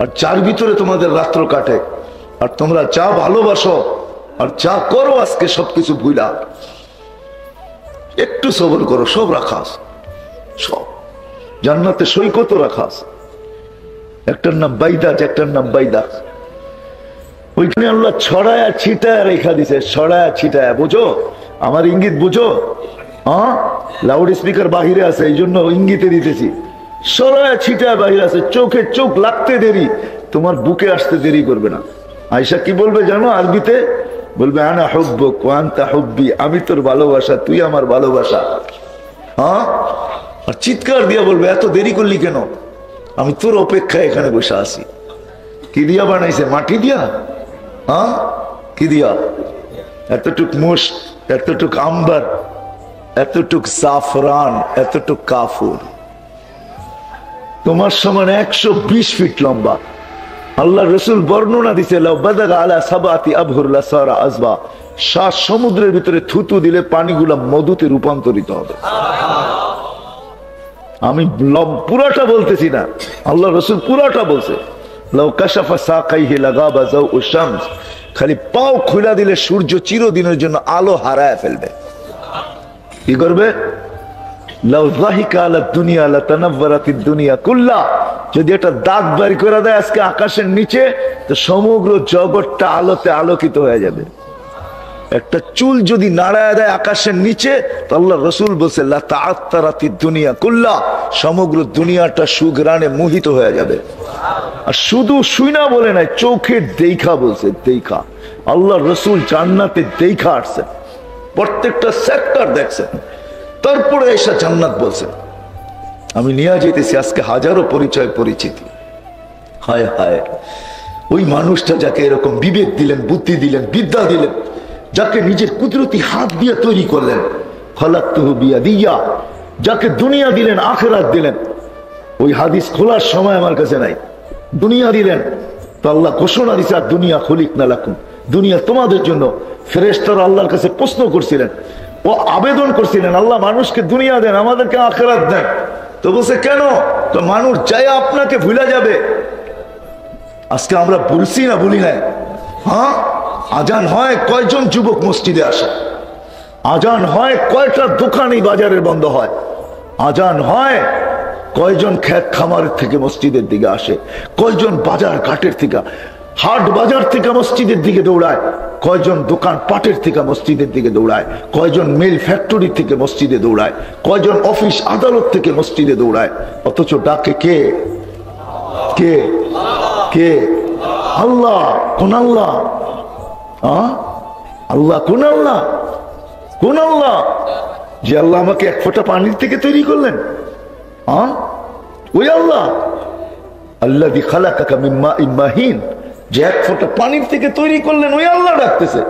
আর চার ভিতরে তোমাদের রাত্র কাটে, আর তোমরা চা ভালোবাসো, আর চা করো আজকে সবকিছু ভুলা। একটু সবর করো, সব রাখা আছে, সব। জান্নাতে সৈকত রাখা আছে, একটার নাম বাইদাজ, একটার নাম বাইদাজ। ওইখানে আল্লাহ ছড়ায়া ছিটায়া রেখা দিছে, ছড়ায়া ছিটায়া। বুঝো আমার ইঙ্গিত? বুঝো? হ্যাঁ, লাউড স্পিকার বাহিরে আছে, এই জন্য ইঙ্গিতে দিতেছি। ছড়ায়া ছিটায়া বাহিরে আছে, চোখে চোখ লাগতে দেরি, তোমার বুকে আসতে দেরি করবে না। আয়েশা কি বলবে জানো আরবিতে? বলবে আনা হুব্বুক ওয়া আনতা হুব্বি, আমি তোর ভালোবাসা, তুই আমার ভালোবাসা। হ্যাঁ, আর চিৎকার দিয়া বলবে এত দেরি করলি কেন? আমি তোর অপেক্ষায় এখানে বসে আছি। কি দিয়া বানাইছে? মাটি দিয়া? হ্যাঁ, কি দিয়া? এতটুক মুশ, এতটুক আম্বার, এতটুক জাফরান, এতটুক কাফুর। তোমার সমান 120 ফিট লম্বা। আল্লাহ রসুল বর্ণনা দিছে, লাউ বাদাগা আলা সাবাতি আবহুর লাসারা আযবা, 7 সমুদ্রের ভিতরে থুতু দিলে পানিগুলা মধুতে রূপান্তরিত হবে। আমি পুরাটা বলতেছি না, আল্লাহ রসুল পুরাটা বলছে। লাউ কাশাফা সাকাইহি লাগাবা যাউ শামস, খালি পাও খুলে দিলে সূর্য চিরদিনের জন্য আলো হারায় ফেলবে। কি করবে? লাউ যাহিকা আলা দুনিয়া লাতানাওয়ারাতিদ দুনিয়া কুল্লা, যদি এটা দাগ বাড়ি করে দেয় আজকে আকাশের নিচে, তো সমগ্র জগৎটা আলোতে আলোকিত হয়ে যাবে। একটা চুল যদি নাড়ায় দেয় আকাশের নিচে, তো আল্লাহ রসুল বলছে লাতাআত্তারাতিদ দুনিয়া কুল্লা, সমগ্র দুনিয়াটা সুঘ্রাণে মোহিত হয়ে যাবে। আর শুধু শুইনা বলে নাই, চোখে দেখা বলছে, দেখা। আল্লাহ রসুল জান্নাতে দেখা আসছেন, প্রত্যেকটা সেক্টর দেখছেন, তারপরে এসে জান্নাত বলছেন। আমি নিয়ে যেতেছি আজকে হাজারো পরিচয় পরিচিতি। হায় হায়, ওই মানুষটা যাকে এরকম বিবেক দিলেন, বুদ্ধি দিলেন, বিদ্যা দিলেন, যাকে নিজের কুদরতি হাত দিয়ে তৈরি করলেন, খালাকতুহু বিয়াদিয়া, যাকে দুনিয়া দিলেন, আখিরাত দিলেন। ওই হাদিস খোলার সময় আমার কাছে নাই। দুনিয়া দিলেন তো আল্লাহ ঘোষণা দিছে, আর দুনিয়া খলিকনা লাকুম, দুনিয়া তোমাদের জন্য। ফেরেশতারা আল্লাহর কাছে প্রশ্ন করছিলেন, ও আবেদন করছিলেন, আল্লাহ মানুষকে দুনিয়া দেন, আমাদেরকে আখিরাত দেন। তো বলছে কেন? তো মানুষ চাই আপনাকে ভুলে যাবে। আজকে আমরা বলছি না, বলি না? হ্যাঁ, আজান হয় কয়জন যুবক মসজিদে আসে? আজান হয় কয়টা দোকানই বাজারের বন্ধ হয়? আজান হয় কয়জন ক্ষেত খামারের থেকে মসজিদের দিকে আসে? কয়জন বাজার ঘাটের থেকে, হাট বাজার থেকে মসজিদের দিকে দৌড়ায়? কয়জন দোকান পাটের থেকে মসজিদের দিকে দৌড়ায়? কয়জন মিল ফ্যাক্টরি থেকে মসজিদে দৌড়ায়? কয়জন অফিস আদালত থেকে মসজিদে দৌড়ায়? অথচ ডাকে কে? কে? কে? আল্লাহ। কোন আল্লাহ? আল্লাহ কোন আল্লাহ? কোন আল্লাহ? যে আল্লাহ আমাকে এক ফোঁটা পানির থেকে তৈরি করলেন, ওই আল্লাহ। আল্লাযী খালাকাকা মিন মাইন মাহিন, যে এক ফোঁটা পানির থেকে তৈরি করলেন, ওই আল্লাহ ডাকতেছে।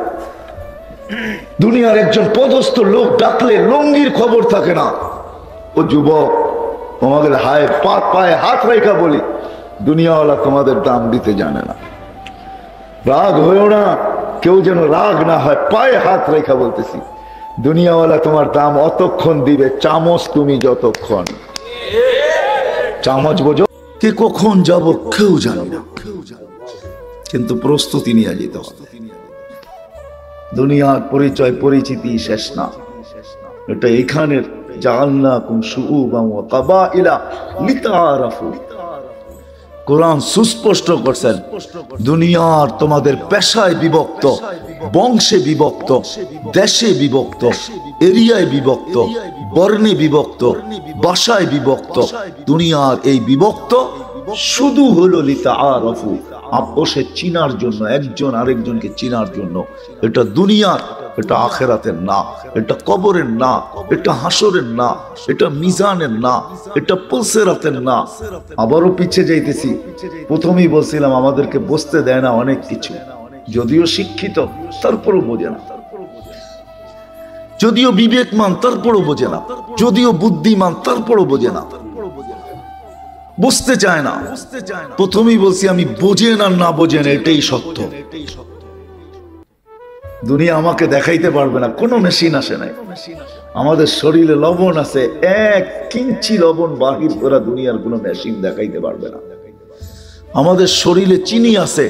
দুনিয়ার একজন পদস্থ লোক ডাকলে লঙ্গির খবর থাকে না। ও যুবক, তোমাদের পায়ে হাত রেখা বলি, দুনিয়াওয়ালা তোমাদের দাম দিতে জানে না। রাগ হয়েও না, কেউ যেন রাগ না হয়, পায়ে হাত রেখা বলতেছি, দুনিয়াওয়ালা তোমার দাম অতক্ষণ দিবে চামচ তুমি যতক্ষণ। চামচ বোঝো, কে কখন যাব কেউ জানে না, কিন্তু প্রস্তুতি নিয়ে যেতে হবে। দুনিয়ার পরিচয় পরিচিতি শেষ না, এটা এখানের জাআলনাকুম শুউবান ওয়া কাবাইলা লিতাআরাফু। কোরআন সুস্পষ্ট করছেন, দুনিয়ার তোমাদের পেশায় বিভক্ত, বংশে বিভক্ত, দেশে বিভক্ত, এরিয়ায় বিভক্ত, বর্ণে বিভক্ত, ভাষায় বিভক্ত। দুনিয়ার এই বিভক্ত শুধু হলো লিতাআরাফু, আপোষে চিনার জন্য, একজন আরেকজনকে চিনার জন্য। এটা দুনিয়ার, এটা আখেরাতের না, এটা কবরের না, এটা হাসরের না, এটা মিজানের না, এটা পুলসিরাতের না। আবারও পিছিয়ে যাইতেছি, প্রথমেই বলছিলাম আমাদেরকে বুঝতে দেয় না অনেক কিছু, যদিও শিক্ষিত তারপরও বোঝে না, যদিও বিবেকমান তারপরও বোঝে না, যদিও বুদ্ধিমান তারপরও বোঝে না, বুঝতে চায় না। প্রথমেই বলছি আমি বোঝেন আর না বোঝেন এটাই সত্য। দুনিয়া আমাকে দেখাইতে পারবে না, কোনো মেশিন আসে নাই। আমাদের শরীরে লবণ আছে, 1 ইঞ্চি লবণ বাহির করা দুনিয়ার কোনো মেশিন দেখাইতে পারবে না। আমাদের শরীরে চিনি আছে,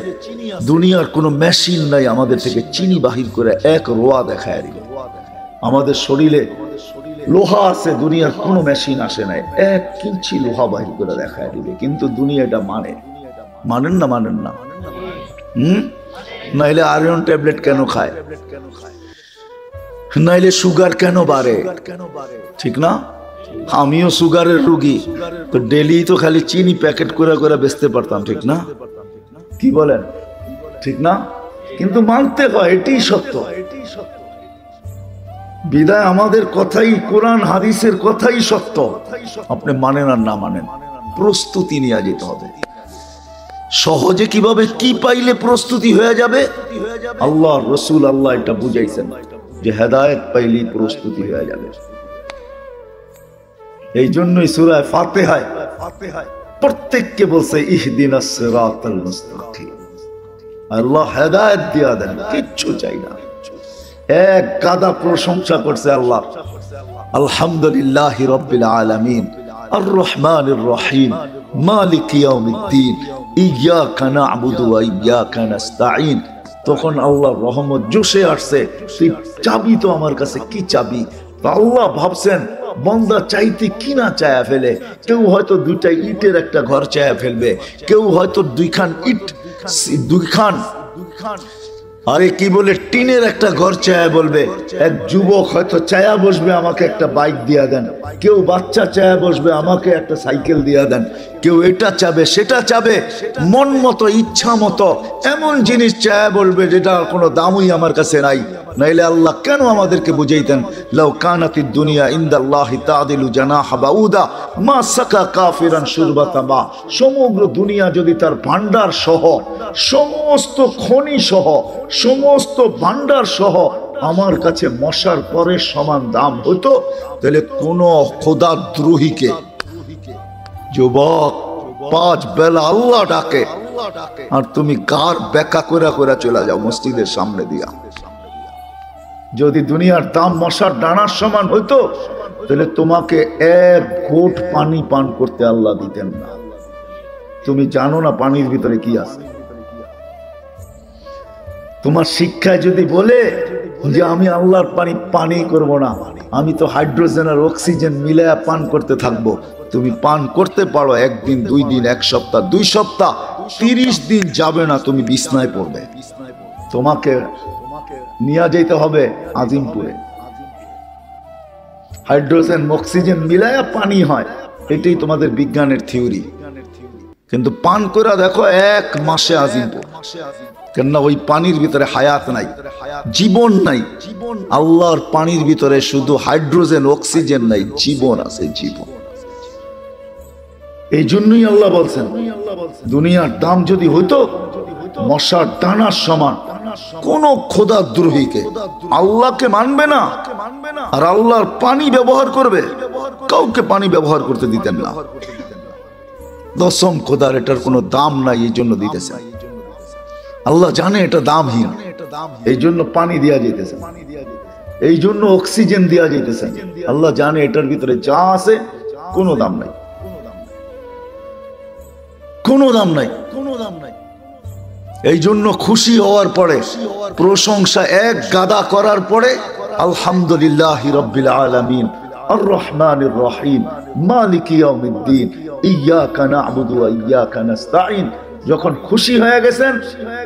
দুনিয়ার কোনো মেশিন নাই আমাদের থেকে চিনি বাহির করে 1 রোয়া দেখায় দিবে। আমাদের শরীরে লোহা আছে, দুনিয়ার কোনো মেশিন আসে নাই, 1 ইঞ্চি লোহা বাহির করে দেখায় দিবে। কিন্তু দুনিয়া এটা মানেন না, মানেন না। নাইলে আয়রন ট্যাবলেট কেন খায়, নাইলে সুগার কেন বাড়ে, ঠিক না? আমিও সুগারের রোগী, তো ডেলি তো খালি চিনি প্যাকেট করে করে বেচতে পারতাম, ঠিক না? কি বলেন, ঠিক না? কিন্তু মানতে হয় এটাই সত্য। বিদায় আমাদের কথাই, কোরআন হাদিসের কথাই সত্য। আপনি মানেন আর না মানেন, প্রস্তুতি নিয়ে যেতে হবে। সহজে কিভাবে কি পাইলে প্রস্তুতি হয়ে যাবে, আল্লাহ রসুল আল্লাহ এটা বুঝাইছেন যে হেদায়েত পাইলে প্রস্তুতি হয়ে যাবে। এই জন্যই সূরা ফাতিহায় প্রত্যেককে বলছে ইহদিনাস সিরাতাল মুস্তাকিম। আল্লাহ হেদায়েত দিয়া দেন, কিচ্ছু চাই না। এক গাদা প্রশংসা করছে আল্লাহ, আলহামদুলিল্লাহি রাব্বিল আলামিন আর রহমানির রহিম মালিক ইয়াউমিদ্দিন ইয়াকা না'বুদু ওয়া ইয়াকা নাস্তাঈন। তখন আল্লাহর রহমত জোশে আসছে, তুই চাবি তো আমার কাছে, কি চাবি? আল্লাহ ভাবছেন বান্দা চাইতে কি না চায়া ফেলে। কেউ হয়তো 2টা ইটের একটা ঘর চায়া ফেলবে, কেউ হয়তো 2খান ইট, 2খান আরে কি বলে টিনের একটা ঘর চায়া বলবে। এক যুবক হয়তো চায়া বসবে আমাকে একটা বাইক দিয়া দেন, কেউ বাচ্চা চায়া বসবে আমাকে একটা সাইকেল দিয়া দেন, কেউ এটা চাবে সেটা চাবে, মন মতো ইচ্ছা মতো এমন জিনিস চায়া বলবে যেটা কোনো দামই আমার কাছে নাই। নাইলে আল্লাহ কেন আমাদেরকে বুঝাইতেন, লাউ কানাতিদ দুনিয়া ইনদাল্লাহি তাদিলু জানাহা বাউদা মা সাকা কাফিরান শুরবাতা মা। সমগ্র দুনিয়া যদি তার ভান্ডার সহ, সমস্ত খনি সহ, সমস্ত ভান্ডার সহ আমার কাছে মশার পরের সমান দাম হতো, তাহলে কোন খোদাদ্রোহীকে, যুবক 5 বেলা আল্লাহ ডাকে আর তুমি কার বেকা করে করে চলে যাও মসজিদের সামনে দিয়া। যদি দুনিয়ার দাম মশার ডানার সমান হইতো, তাহলে তোমাকে 1 ঘোট পানি পান করতে আল্লাহ দিতেন না। তুমি জানো না পানির ভিতরে কি আছে? তোমার শিক্ষায় যদি বলে যে আমি আল্লাহর পানি করব না, আমি তো হাইড্রোজেন আর অক্সিজেন মিলায়া পান করতে থাকবো, তুমি পান করতে পারো 1 দিন, 2 দিন, 1 সপ্তাহ, 2 সপ্তাহ, 30 দিন যাবে না তুমি বিছনায় পড়বে। তোমাকে নিয়ে যেতে হবে আজিমপুরে, হাইড্রোজেন অক্সিজেন মিলায়া পানি হয়, এটাই তোমাদের বিজ্ঞানের থিওরি। কিন্তু পান করে দেখো 1 মাসে আজিমপুর, কেননা ওই পানির ভিতরে হায়াত নাই, জীবন নাই। আল্লাহর পানির ভিতরে শুধু হাইড্রোজেন অক্সিজেন নাই, জীবন আছে, জীবন। এই জন্যই আল্লাহ বলছেন দুনিয়ার দাম যদি হইতো মশার দানার সমান। কোন খোদাদ্রোহীকে আল্লাহকে মানবে না আর আল্লাহর পানি ব্যবহার করবে, কাউকে পানি ব্যবহার করতে দিতেন না। দশম খোদার এটার কোনো দাম নাই, এই জন্য দিতেছেন। আল্লাহ জানে এটা দামহীন, এই জন্য পানি দেওয়া যেতেছে, এই জন্য অক্সিজেন দেওয়া যেতেছে। আল্লাহ জানে এটার ভিতরে যা আছে কোনো দাম নাই, কোনো দাম নাই, কোনো দাম নাই। এই জন্য খুশি হওয়ার পরে, প্রশংসা এক গাদা করার পরে আলহামদুলিল্লাহি রাব্বিল আলামিন আর রহমানির রহিম মালিকি ইয়াউমিদ্দিন ইয়্যাকা না'বুদু ওয়া ইয়্যাকা নাস্তাঈন যখন খুশি হয়ে গেছেন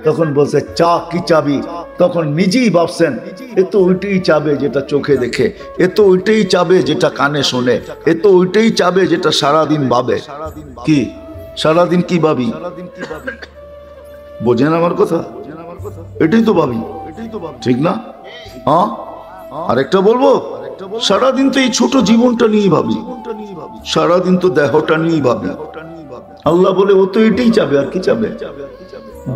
তখন বলছে চা কি চাবি। তখন নিজেই ভাবছেন এ তো ওইটাই চাবে যেটা চোখে দেখে, এ তো ওইটাই চাবে যেটা কানে শোনে, এ তো ওইটাই চাবে যেটা সারাদিন ভাবে। কি সারাদিন কি ভাবি? বোঝেন আমার কথা? এটাই তো ভাবি, ঠিক না? হ্যাঁ, আরেকটা বলবো, সারাদিন তো এই ছোট জীবনটা নিয়ে ভাবি, সারাদিন তো দেহটা নিয়ে ভাবি। আল্লাহ বলে ও তো এটাই চাবে, আর কি চাবে?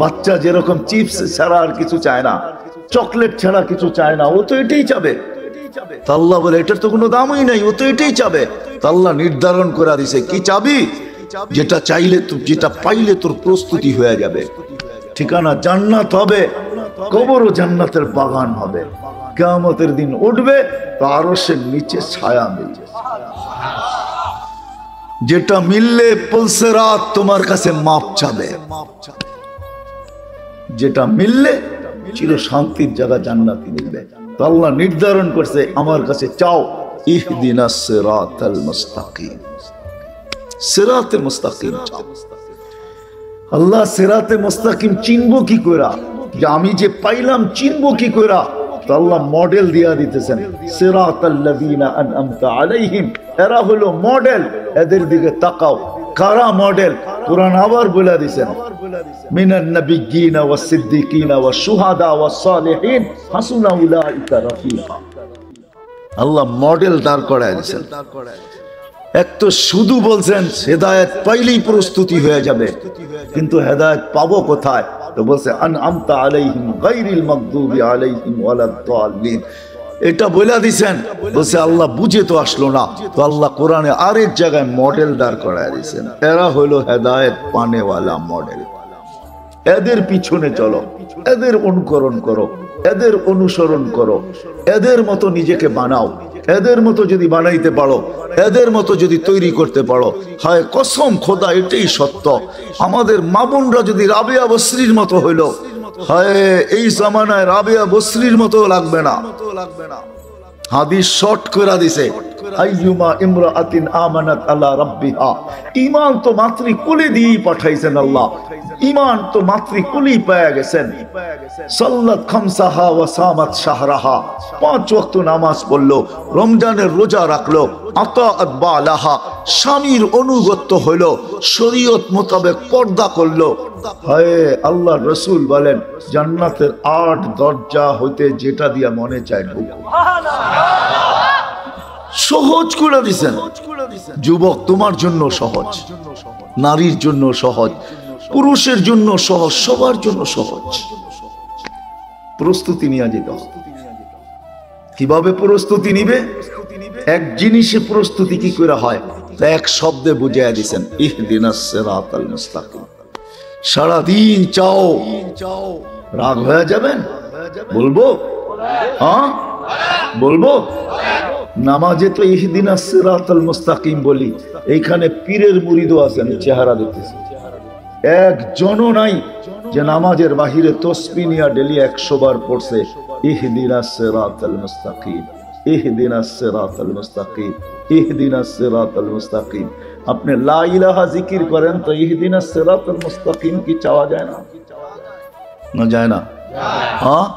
বাচ্চা যেরকম চিপস ছাড়া আর কিছু চায় না, চকলেট ছাড়া কিছু চায় না, ও তো এটাই চাবে। আল্লাহ বলে এটার তো কোনো দামই নাই, ও তো এটাই চাবে। আল্লাহ নির্ধারণ করে দিছে কি চাবি, যেটা চাইলে, যেটা পাইলে তোর প্রস্তুতি হয়ে যাবে। ঠিকানা জান্নাত হবে, কবরও জান্নাতের বাগান হবে। কিয়ামতের দিন উঠবে তো আরশের নিচে ছায়া মিলবে। যেটা মিললে পুলসিরাত তোমার কাছে মাপ চাবে, যেটা মিললে চির শান্তির জায়গা জান্নাতি মিলবে। তো আল্লাহ নির্ধারণ করছে আমার কাছে চাও, ইহদিনাস সিরাতাল মুস্তাকিম, সিরাতে মুস্তাকিম চাও। আল্লাহ সিরাতে মুস্তাকিম চিনবো কি কইরা, যে আমি যে পাইলাম চিনবো কি কইরা? তো আল্লাহ মডেল দিয়া দিতেছেন, সিরাতাল্লাযীনা আনআমতা আলাইহিম, এরা হলো মডেল, এদের দিকে তাকাও। কারা মডেল? কুরআন আবার বলে দিয়েছেন, মিনান নাবিয়্যিনা ওয়াস সিদ্দিকিনা ওয়াস শুহাদা ওয়াস সালিহিন হাসুনা উলাইকা রাফিকা। আল্লাহ মডেল দাঁড় করায় দিয়েছেন। এক তো শুধু বলছেন হেদায়েত পাইলেই প্রস্তুতি হয়ে যাবে, কিন্তু হেদায়েত পাবো কোথায়? তো বলছে আনআমতা আলাইহিম গায়রিল মাগদুবি আলাইহিম ওয়ালাদ দাল্লিন। এটা বলে দিছেন, বলছে আল্লাহ বুঝে তো আসলো না। তো আল্লাহ কোরআনে আরেক জায়গায় মডেল দাঁড় করায় দিয়েছেন, এরা হলো হেদায়েত পানেওয়ালা মডেল। এদের পিছনে চলো, এদের অনুকরণ করো, এদের অনুসরণ করো, এদের মতো নিজেকে বানাও। এদের মতো যদি বানাইতে পারো, এদের মতো যদি তৈরি করতে পারো, হয় কসম খোদা এটাই সত্য, আমাদের মা বোনরা যদি রাবেয়া বসরির মতো হইল, হয় এই জামানায় রাবেয়া বসরির মতো লাগবে না। হাদিস শর্ট করে দিছে, আইয়ুমা ইমরাআতিন আমানাত আলা রাব্বিহা, ঈমান তো মাতৃকুলে দিয়েই পাঠাইছেন আল্লাহ, ঈমান তো মাতৃকুলেই পেয়ে গেছেন। সাল্লাত খামসাহা ওয়া সামাত শাহরাহা, 5 ওয়াক্ত নামাজ পড়লো, রমজানের রোজা রাখলো, আতাআত বালাহা, স্বামীর অনুগত্য হইল, শরীয়ত মোতাবেক পর্দা করলো। হায় আল্লাহ রাসূল বলেন জান্নাতের 8 দরজা হইতে যেটা দিয়া মনে চায় ঢুকো। সহজ করে দিছেন। যুবক তোমার জন্য সহজ, নারীর জন্য সহজ, পুরুষের জন্য সহজ, সবার জন্য সহজ। প্রস্তুতি নিয়ে যেতে হবে। কিভাবে প্রস্তুতি নিবে? এক জিনিসে প্রস্তুতি কি করে হয়, এক শব্দে বুঝাইয়া দিছেন, ইহদিনাস সিরাতাল মুস্তাকিম। সারাদিন চাও, রাগ হয়ে যাবেন? বলবো, হ্যাঁ বলবো। নামাজে তো ইহদিনাস সিরাতাল মুস্তাকিম বলি, এইখানে পীরের মুরিদও আছেন, চেহারা দেখতেছি একজনও নাই যে নামাজের বাহিরে তসবিহ নিয়া ডেলি 100 বার পড়ছে ইহদিনাস সিরাতাল মুস্তাকিম, ইহদিনাস সিরাতাল মুস্তাকিম, ইহদিনাস সিরাতাল মুস্তাকিম। আপনি লা ইলাহা জিকির করেন তো ইহদিনাস সিরাতাল মুস্তাকিম কি চাওয়া যায় না? না যায় না? হ্যাঁ,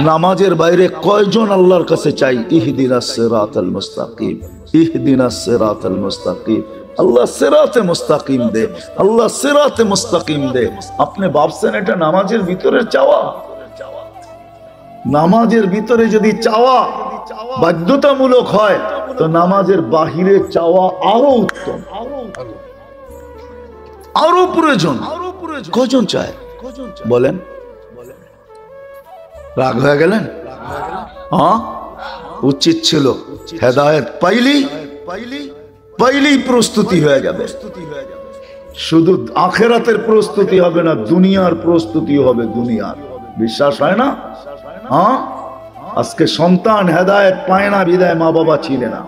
নামাজের বাইরে কয়জন আল্লাহর কাছে চাই ইহদিনাস সিরাতাল মুস্তাকিম, ইহদিনাস সিরাতাল মুস্তাকিম। আল্লাহ সিরাতে মুস্তাকিম দে, আল্লাহ সিরাতে মুস্তাকিম দে। আপনি ভাবছেন এটা নামাজের ভিতরে চাওয়া? নামাজের ভিতরে যদি চাওয়া বাধ্যতামূলক হয় তো নামাজের বাহিরে চাওয়া আরো উত্তম, আরো প্রয়োজন। কজন চায়? বলেন, রাগ হয়ে গেলেন? হ্যাঁ, উচিত ছিল হেদায়েত পাইলেই প্রস্তুতি হয়ে যাবে। শুধু আখেরাতের প্রস্তুতি হবে না, দুনিয়ার প্রস্তুতি হবে। দুনিয়ার বিশ্বাস হয় না? হ্যাঁ, আজকে সন্তান হেদায়েত পায় না বিদায় মা বাবা চিনে না।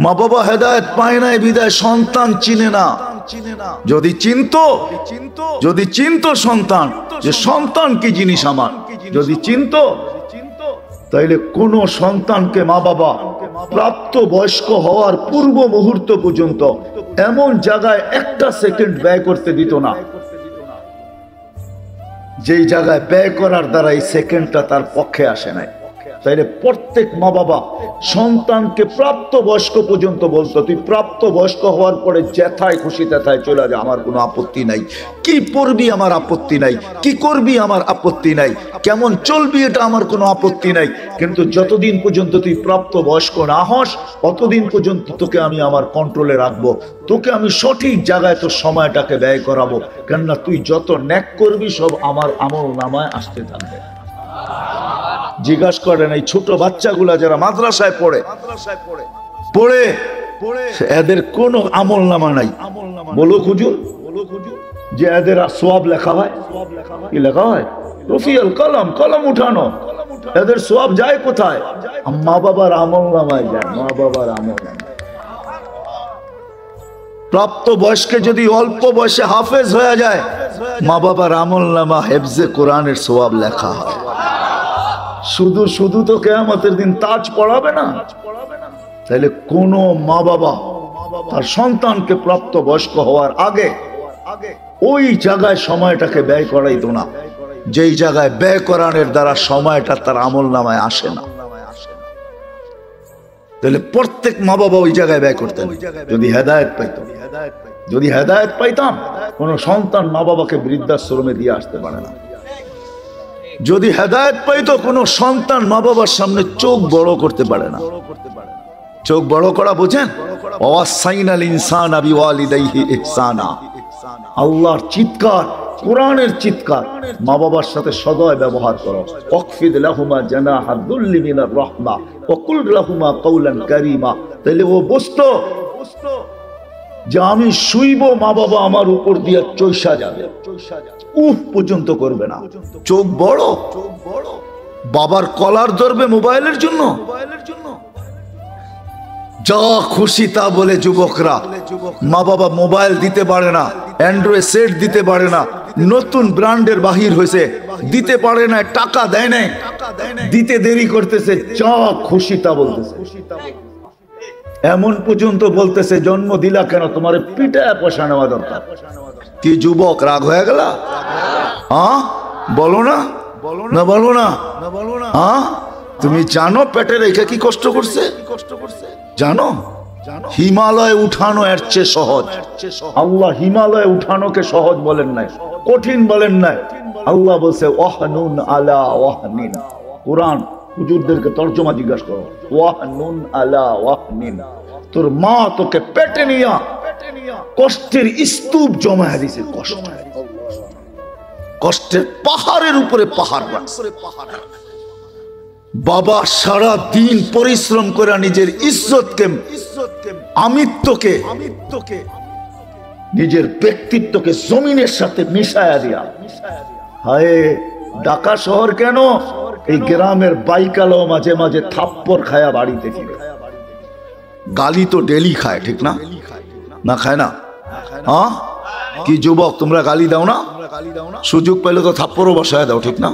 মা বাবা হেদায়েত পায় না বিদায় সন্তান চিনে না। যদি চিনতো সন্তান যে সন্তান কি জিনিস আমার, যদি চিনতো, তাইলে কোন সন্তানকে মা বাবা প্রাপ্ত বয়স্ক হওয়ার পূর্ব মুহূর্ত পর্যন্ত এমন জায়গায় একটা সেকেন্ড ব্যয় করতে দিত না যেই জায়গায় ব্যয় করার দ্বারা এই সেকেন্ডটা তার পক্ষে আসে নাই। তাইলে প্রত্যেক মা বাবা সন্তানকে প্রাপ্ত বয়স্ক পর্যন্ত বলতো, তুই প্রাপ্ত বয়স্ক হওয়ার পরে যেথায় খুশি তেথায় চলে যা, আমার কোনো আপত্তি নাই। কি পড়বি আমার আপত্তি নাই, কি করবি আমার আপত্তি নাই, কেমন চলবি এটা আমার কোনো আপত্তি নাই, কিন্তু যতদিন পর্যন্ত তুই প্রাপ্ত বয়স্ক না হস ততদিন পর্যন্ত তোকে আমি আমার কন্ট্রোলে রাখবো, তোকে আমি সঠিক জায়গায় তোর সময়টাকে ব্যয় করাবো। কেননা তুই যত ন্যাক করবি সব আমার আমল নামায় আসতে থাকবে। জিজ্ঞাসা করেন এই ছোট বাচ্চাগুলা যারা মাদ্রাসায় পড়ে এদের কোনো আমল নামা নাই। বলো হুজুর যে এদের সওয়াব লেখা হয়, কি লেখা হয়? রফিউল কলম, কলম উঠানো। এদের সওয়াব যায় কোথায়? মা বাবার আমল নামায় যায়। মা বাবার আমল নামায়। প্রাপ্ত বয়স্কে যদি অল্প বয়সে হাফেজ হয়ে যায়, মা বাবার আমল নামা হেফজে কোরআনের সওয়াব লেখা হয়। শুধু শুধু তো কিয়ামতের দিন তাজ পড়াবে না। তাহলে কোন মা বাবা তার সন্তানকে প্রাপ্ত বয়স্ক হওয়ার আগে ওই জায়গায় সময়টাকে ব্যয় করাইতো না যেই জায়গায় ব্যয় করানোর দ্বারা সময়টা তার আমল নামায় আসে না। তাহলে প্রত্যেক মা বাবা ওই জায়গায় ব্যয় করতেন যদি হেদায়েত পাইত। যদি হেদায়েত পাইতাম, কোন সন্তান মা বাবাকে বৃদ্ধাশ্রমে দিয়ে আসতে পারে না। যদি হেদায়েত পাইতো, কোন সন্তান মা বাবার সামনে চোখ বড় করতে পারে না। চোখ বড় করা বোঝেন? ওয়াসাইনাল ইনসানা বিওয়ালিদাইহি ইহসানা। আল্লাহর চিৎকার, কোরআনের চিৎকার, মা বাবার সাথে সদয় ব্যবহার করো। ওয়াকফিদ লাহুমা জানাহাদ দুল্লি মিনার রাহমা ওয়া কুল লাহুমা কাওলান কারীমা। তাহলে ও বুঝতো যে আমি শুইব, মা বাবা আমার উপর দিয়ে চৈসা যাবে, উফ পর্যন্ত করবে না। চোখ বড়, বাবার কলার ধরবে মোবাইলের জন্য। যা খুশি তা বলে যুবকরা। মা বাবা মোবাইল দিতে পারে না, অ্যান্ড্রয়েড সেট দিতে পারে না, নতুন ব্র্যান্ডের বাহির হয়েছে দিতে পারে না, টাকা দেয় নাই, দিতে দেরি করতেছে, যা খুশি তা বলতেছে। এমন পর্যন্ত বলতেছে জন্ম দিলা কেন, তোমার পিটায় পয়সা নেওয়া দরকার। কি যুবক রাগ হয়ে গেল? হ্যাঁ বলো না, বলো না। হ্যাঁ তুমি জানো পেটে রেখে কি কষ্ট করছে? জানো? হিমালয় উঠানো এর চেয়ে সহজ। আল্লাহ হিমালয় উঠানোকে সহজ বলেন নাই, কঠিন বলেন নাই। আল্লাহ বলছে ওয়াহনুন আলা ওয়াহনিন। কোরআন হুজুরদেরকে তর্জমা জিজ্ঞাসা করো, ওয়াহনুন আলা ওয়াহনিন। তোর মা তোকে পেটে নিয়া কষ্টের স্তূপ জমায় দিছে, কষ্টের পাহাড়ের উপরে পাহাড়। বাবা সারা দিন পরিশ্রম করে নিজের ইজ্জতকে, আমিত্বকে, নিজের ব্যক্তিত্বকে জমিনের সাথে মিশায়া দিয়া, হায় ঢাকা শহর কেন, এই গ্রামের বাইকালো মাঝে মাঝে থাপ্পড় খায়া বাড়িতে ফিরে। গালি তো ডেলি খায়, ঠিক না? না খায় না? হ্যাঁ কি যুবক তোমরা গালি দাও না? সুযোগ পেলে তো থাপ্পড়ও বসায় দাও, ঠিক না?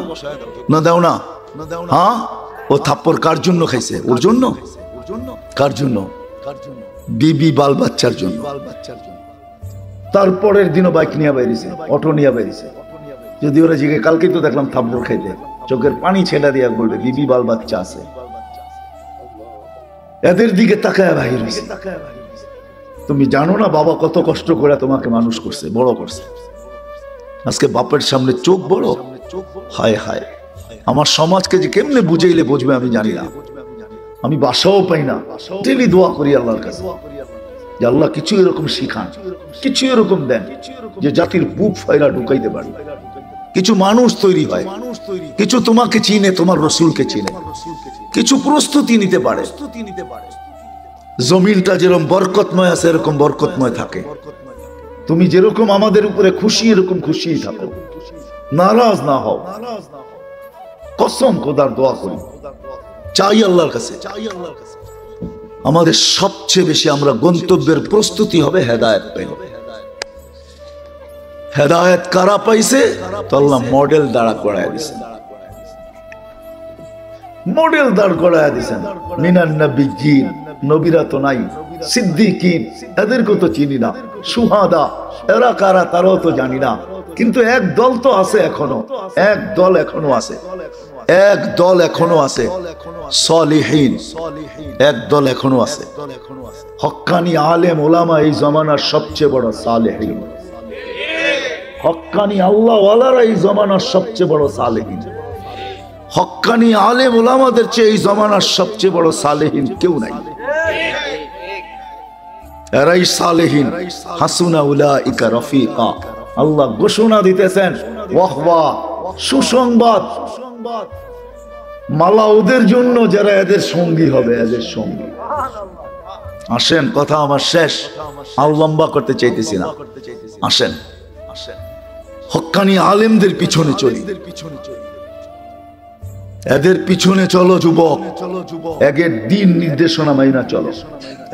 না দাও না? হ্যাঁ ও থাপ্পড় কার জন্য খাইছে? ওর জন্য? কার জন্য? বিবি বাল বাচ্চার জন্য। তারপরের দিনও বাইক নিয়ে বেরিয়েছে, অটো নিয়ে বেরিয়েছে। যদি ওরা জিগে কালকে তো দেখলাম থাপ্পড় খাইতে, চোখের পানি ছেড়া দিয়া বলবে বিবি বাল বাচ্চা আছে। এদের দিকে তাকায় বাহির হইছে। তুমি জানো না বাবা কত কষ্ট করে তোমাকে মানুষ করছে, বড় করছে। আজকে বাপের সামনে চোখ বড়। হায় হায়, আমার সমাজকে যে কেমনে বুঝাইলে বুঝবে আমি জানি না। আমি বাসাও পাই না, ডেলি দোয়া করি আল্লাহর কাছে যে আল্লাহ কিছু এরকম শিখান, কিছু এরকম দেন যে জাতির বুক ফাইরা ঢুকাইতে পারে। কিছু মানুষ তৈরি হয়, কিছু তোমাকে চিনে, তোমার রসুলকে চিনে, কিছু প্রস্তুতি নিতে পারে। জমিনটা যেরকম বরকতময় আছে এরকম বরকতময় থাকে। তুমি যেরকম আমাদের উপরে খুশি এরকম খুশি থাকো, নারাজ না হও। কসম খোদার দোয়া করি, চাই আল্লাহর কাছে, আমাদের সবচেয়ে বেশি আমরা গন্তব্যের প্রস্তুতি হবে হেদায়েত পাই। হেদায়েত কারা পাইছে? তো আল্লাহ মডেল দাঁড়া করায় দিয়েছেন, মডেল দাঁড় করায় দিয়েছেন। মিনান নবিয়্যিন, নবীরা তো নাই, সিদ্দিকিন এদেরকে তো চিনি না, শুহাদা এরা কারা তারাও তো জানি না। কিন্তু এক দল তো আছে এখনো, এক দল এখনো আছে, এক দল এখনো আছে, সালিহিন এক দল এখনো আছে। হক্কানি আলেম ওলামা এই জমানার সবচেয়ে বড় সালেহিন, হক্কানি আল্লাহ ওয়ালারা এই জমানার সবচেয়ে বড় সালেহিন। হক্কানি আলেম ওলামাদের চেয়ে এই জমানার সবচেয়ে বড় সালেহিন কেউ নাই। এরাই সালেহিন। হাসুনা উলাইকা রফিকা। আল্লাহ ঘোষণা দিতেছেন, ওয়াহ ওয়াহ, সুসংবাদ, মালা ওদের জন্য যারা এদের সঙ্গী হবে, এদের সঙ্গী। আসেন, কথা আমার শেষ, আর লম্বা করতে চাইতেছি না। আসেন হক্কানি আলেমদের পিছনে চলি, এদের পিছনে চলো যুবক, একের দিন নির্দেশনা মাইনা চলো।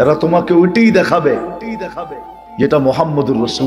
এরা তোমাকে ওইটাই দেখাবে যেটা মুহাম্মদুর রাসূল